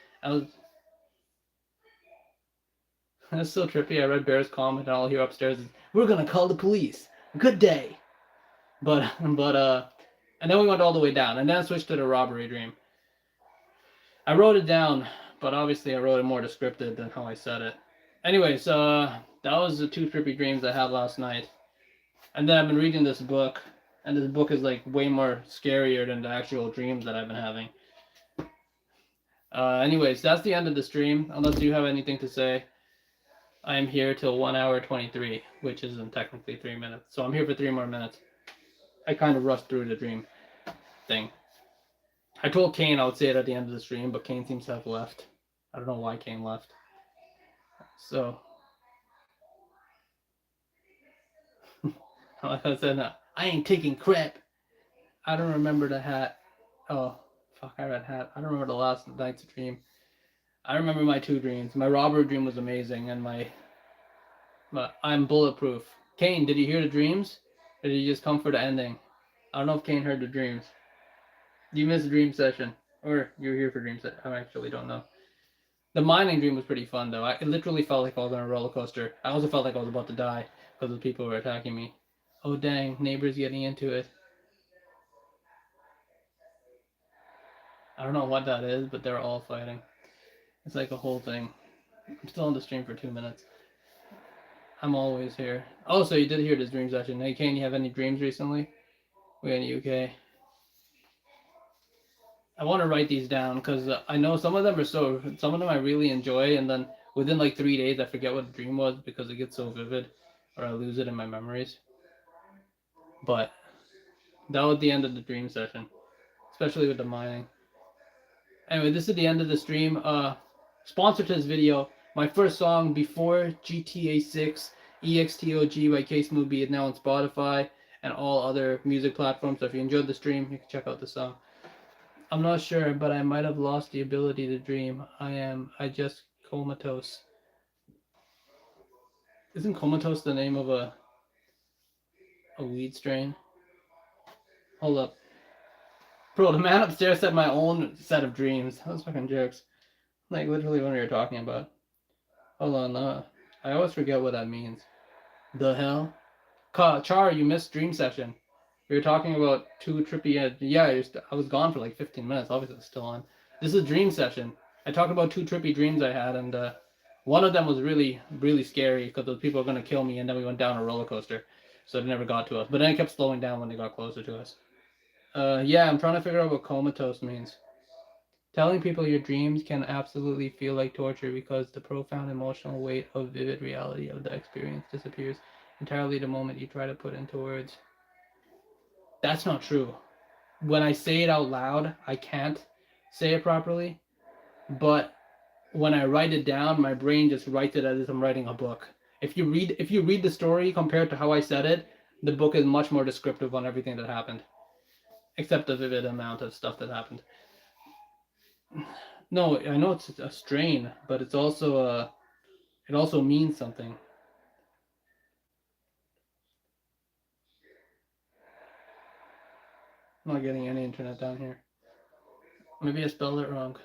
That's so trippy. I read Bear's comment, and all I hear upstairs is, "We're gonna call the police. Good day." And then we went all the way down, and then I switched to the robbery dream. I wrote it down, but obviously I wrote it more descriptive than how I said it. Anyways, that was the 2 trippy dreams I had last night. And then I've been reading this book, and this book is like way more scarier than the actual dreams that I've been having. Anyways, that's the end of the stream. Unless you have anything to say, I am here till 1 hour 23, which isn't technically 3 minutes. So I'm here for 3 more minutes. I kind of rushed through the dream thing. I told Kane I would say it at the end of the stream, but Kane seems to have left. I don't know why Kane left. So, like I said, I ain't taking crap. I don't remember the hat. Oh, fuck, I read hat. I don't remember the last night's dream. I remember my 2 dreams. My robbery dream was amazing, and but I'm bulletproof. Kane, did you hear the dreams? Or did you just come for the ending? I don't know if Kane heard the dreams. You missed a dream session. Or you're here for dream session. I actually don't know. The mining dream was pretty fun, though. It literally felt like I was on a roller coaster. I also felt like I was about to die because the people were attacking me. Oh, dang. Neighbors getting into it. I don't know what that is, but they're all fighting. It's like a whole thing. I'm still on the stream for 2 minutes. I'm always here. Oh, so you did hear this dream session. Hey, Kane, you have any dreams recently? We're in the UK. I want to write these down because I know some of them I really enjoy, and then within like 3 days I forget what the dream was because it gets so vivid, or I lose it in my memories. But that was the end of the dream session, especially with the mining. Anyway, this is the end of the stream. Sponsor to this video, my first song before GTA 6, EXTOG by Case Movie, is now on Spotify and all other music platforms. So if you enjoyed the stream, you can check out the song. I'm not sure, but I might have lost the ability to dream. I just comatose. Isn't comatose the name of a weed strain? Hold up. Bro, the man upstairs said my own set of dreams. Those fucking jokes. Like literally what we were talking about. Hold on, I always forget what that means. The hell? Char, you missed dream session. We were talking about 2 trippy... Yeah, I was gone for like 15 minutes. Obviously, it's still on. This is dream session. I talked about 2 trippy dreams I had, and one of them was really, really scary because those people were going to kill me, and then we went down a roller coaster. So it never got to us. But then it kept slowing down when they got closer to us. Yeah, I'm trying to figure out what comatose means. Telling people your dreams can absolutely feel like torture because the profound emotional weight of vivid reality of the experience disappears entirely the moment you try to put into words. That's not true. When I say it out loud, I can't say it properly. But when I write it down, my brain just writes it as if I'm writing a book. If you read the story compared to how I said it, the book is much more descriptive on everything that happened.
except the vivid amount of stuff that happened. No, I know it's a strain, but it's also it also means something. I'm not getting any internet down here. Maybe I spelled it wrong.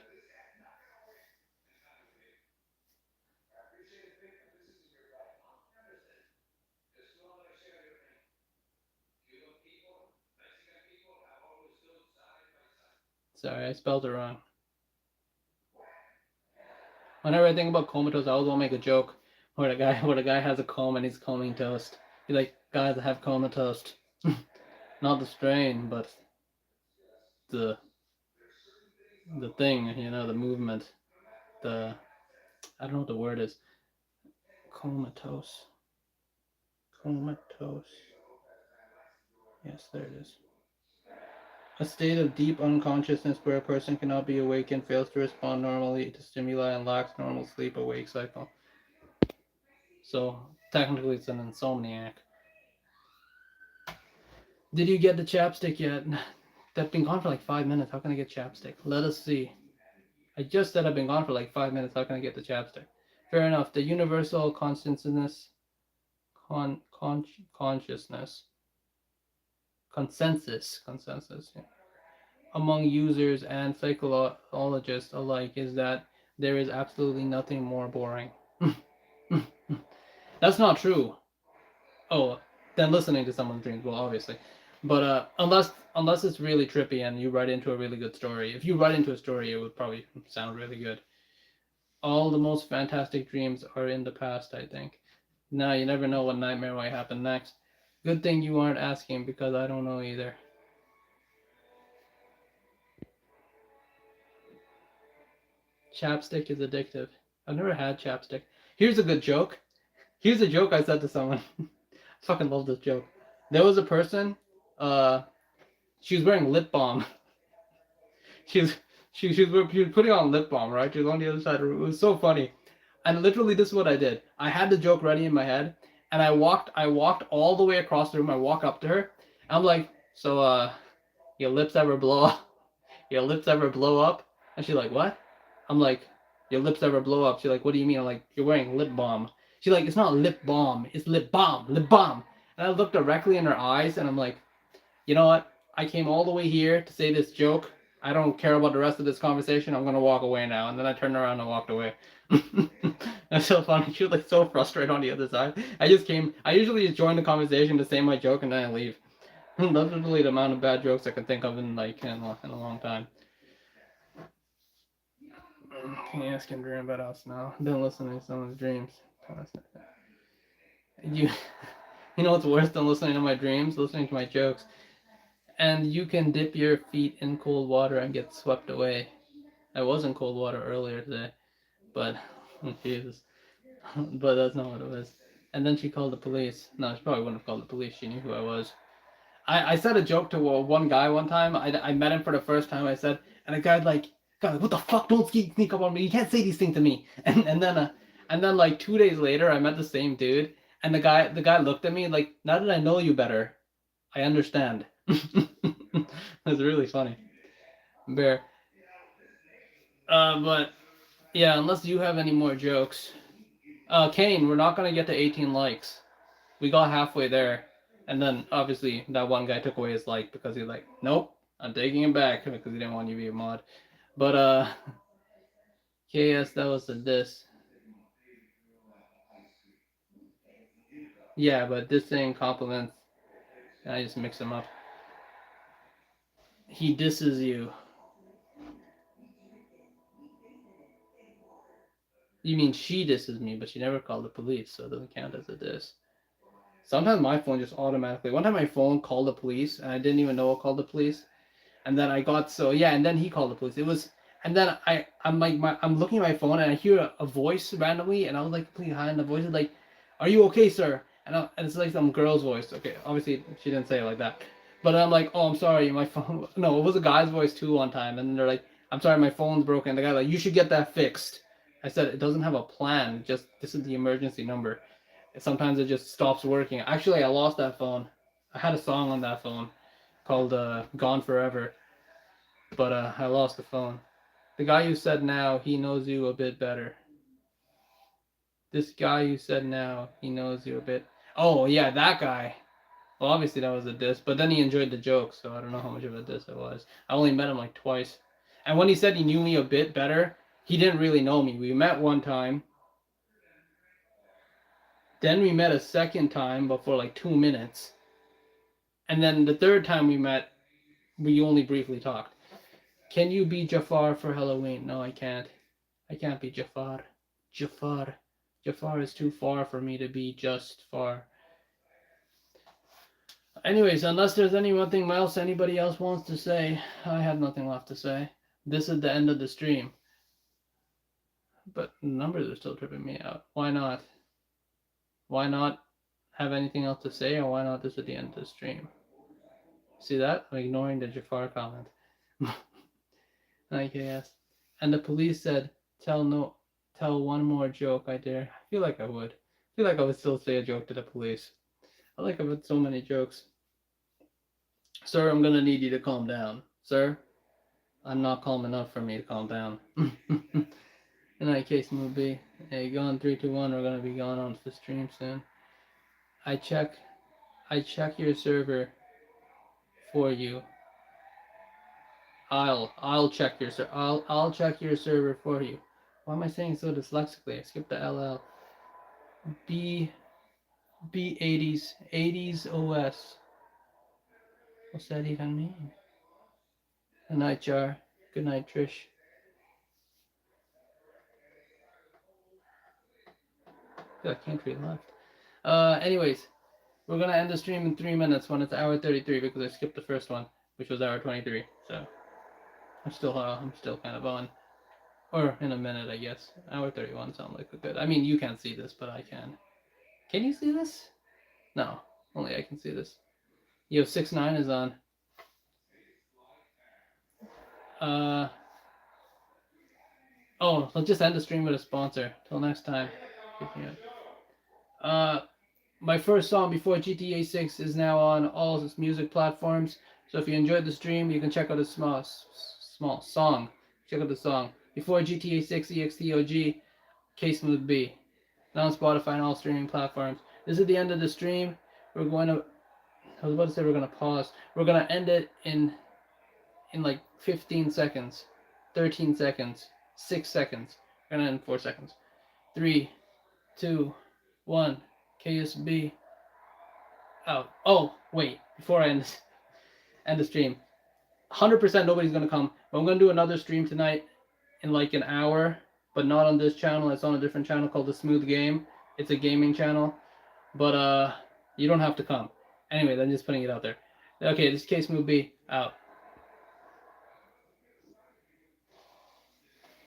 Sorry, I spelled it wrong. Whenever I think about comatose, I always want to make a joke where the guy has a comb and he's combing toast. He's like, guys, I have comatose. Not the strain, but the thing, you know, the movement, I don't know what the word is. Comatose. Yes, there it is. A state of deep unconsciousness where a person cannot be awakened, fails to respond normally to stimuli, and lacks normal sleep-awake cycle. So, technically it's an insomniac. Did you get the chapstick yet? That's been gone for like 5 minutes. How can I get chapstick? Let us see. I just said I've been gone for like 5 minutes. How can I get the chapstick? Fair enough. The universal consciousness, consciousness, consensus, yeah, among users and psychologists alike is that there is absolutely nothing more boring. That's not true. Oh, then listening to someone's dreams, well, obviously. But unless it's really trippy and you write into a really good story. If you write into a story, it would probably sound really good. All the most fantastic dreams are in the past, I think. Now, you never know what nightmare might happen next. Good thing you aren't asking, because I don't know either. Chapstick is addictive. I've never had chapstick. Here's a good joke. Here's a joke I said to someone. I fucking love this joke. There was a person, she was wearing lip balm. she was putting on lip balm, right? She was on the other side. It was so funny. And literally, this is what I did. I had the joke ready in my head, and I walked all the way across the room. I walk up to her. I'm like, so, your lips ever blow up? Your lips ever blow up? And she's like, what? I'm like, your lips ever blow up? She's like, what do you mean? I'm like, you're wearing lip balm. She's like, it's not lip balm, it's lip balm, lip balm. And I looked directly in her eyes, and I'm like, you know what? I came all the way here to say this joke. I don't care about the rest of this conversation. I'm gonna walk away now. And then I turned around and walked away. That's so funny. She was like so frustrated on the other side. I usually just join the conversation to say my joke and then I leave. That's literally the amount of bad jokes I can think of in a long time. Can you ask him dream about us now? Been listening to someone's dreams. You know what's worse than listening to my dreams? Listening to my jokes. And you can dip your feet in cold water and get swept away. I was in cold water earlier today, but Jesus, but that's not what it was. And then she called the police. No, she probably wouldn't have called the police. She knew who I was. I said a joke to one guy one time. I met him for the first time. I said, and the guy's like, God, what the fuck? Don't sneak up on me. You can't say these things to me. And then like 2 days later, I met the same dude, and the guy looked at me like, now that I know you better, I understand. That's really funny. Bear. But yeah, unless you have any more jokes. Kane, we're not gonna get to 18 likes. We got halfway there, and then obviously that one guy took away his like because he's like, nope, I'm taking him back because he didn't want you to be a mod. But KS, that was the diss. Yeah, but dissing compliments, I just mix them up. He disses you. You mean she disses me, but she never called the police, so it doesn't count as a diss. Sometimes my phone just automatically. One time my phone called the police, and I didn't even know it called the police. And then I got and then he called the police. And then I'm looking at my phone and I hear a voice randomly, and I was like completely high, and the voice is like, "Are you okay, sir?" And it's like some girl's voice. Okay, obviously she didn't say it like that, but I'm like, "Oh, I'm sorry, my phone." No, it was a guy's voice too one time, and they're like, "I'm sorry, my phone's broken." The guy's like, "You should get that fixed." I said, "It doesn't have a plan. Just this is the emergency number. Sometimes it just stops working." Actually, I lost that phone. I had a song on that phone called Gone Forever. But I lost the phone. The guy who said now, he knows you a bit better. This guy who said now, he knows you a bit. Oh, yeah, that guy. Well, obviously that was a diss, but then he enjoyed the joke, so I don't know how much of a diss it was. I only met him like twice. And when he said he knew me a bit better, he didn't really know me. We met one time. Then we met a second time, but for like 2 minutes. And then the third time we met, we only briefly talked. Can you be Jafar for Halloween? No, I can't. I can't be Jafar. Jafar. Jafar is too far for me to be just far. Anyways, unless there's anything else anybody else wants to say, I have nothing left to say. This is the end of the stream. But the numbers are still tripping me out. Why not? Why not have anything else to say, or why not this at the end of the stream? See that? I'm ignoring the Jafar comment. IKS. And the police said, tell one more joke, I dare. I feel like I would. I feel like I would still say a joke to the police. I like I've had so many jokes. Sir, I'm gonna need you to calm down. Sir, I'm not calm enough for me to calm down. In that case, move B. Hey, gone 3, 2, 1. We're gonna be gone on the stream soon. I check your server for you. I'll check your I'll check your server for you. Why am I saying so dyslexically? I skipped the LL. B80s OS. What's that even mean? Good night, Jar. Good night, Trish. I can't read left. Anyways, we're gonna end the stream in 3 minutes when it's hour 33 because I skipped the first one, which was hour 23. So I'm still kind of on, or in a minute, I guess. Hour 31 sounds like a good. I mean, you can't see this, but I can. Can you see this? No, only I can see this. Yo, 6ix9ine is on. Oh, let's just end the stream with a sponsor. Till next time. My first song before GTA 6 is now on all music platforms. So if you enjoyed the stream, you can check out a small song. Check out the song. Before GTA 6 EXTOG, K-Smooth B. Now on Spotify and all streaming platforms. This is the end of the stream. I was about to say we're going to pause. We're going to end it in like 15 seconds, 13 seconds, 6 seconds. We're going to end in 4 seconds. 3, 2, 1. KSB out. Oh, wait. Before I end the stream. 100% nobody's going to come. But I'm going to do another stream tonight in like an hour. But not on this channel. It's on a different channel called The Smooth Game. It's a gaming channel. But you don't have to come. Anyway, I'm just putting it out there. Okay, this is K-Smooth B out.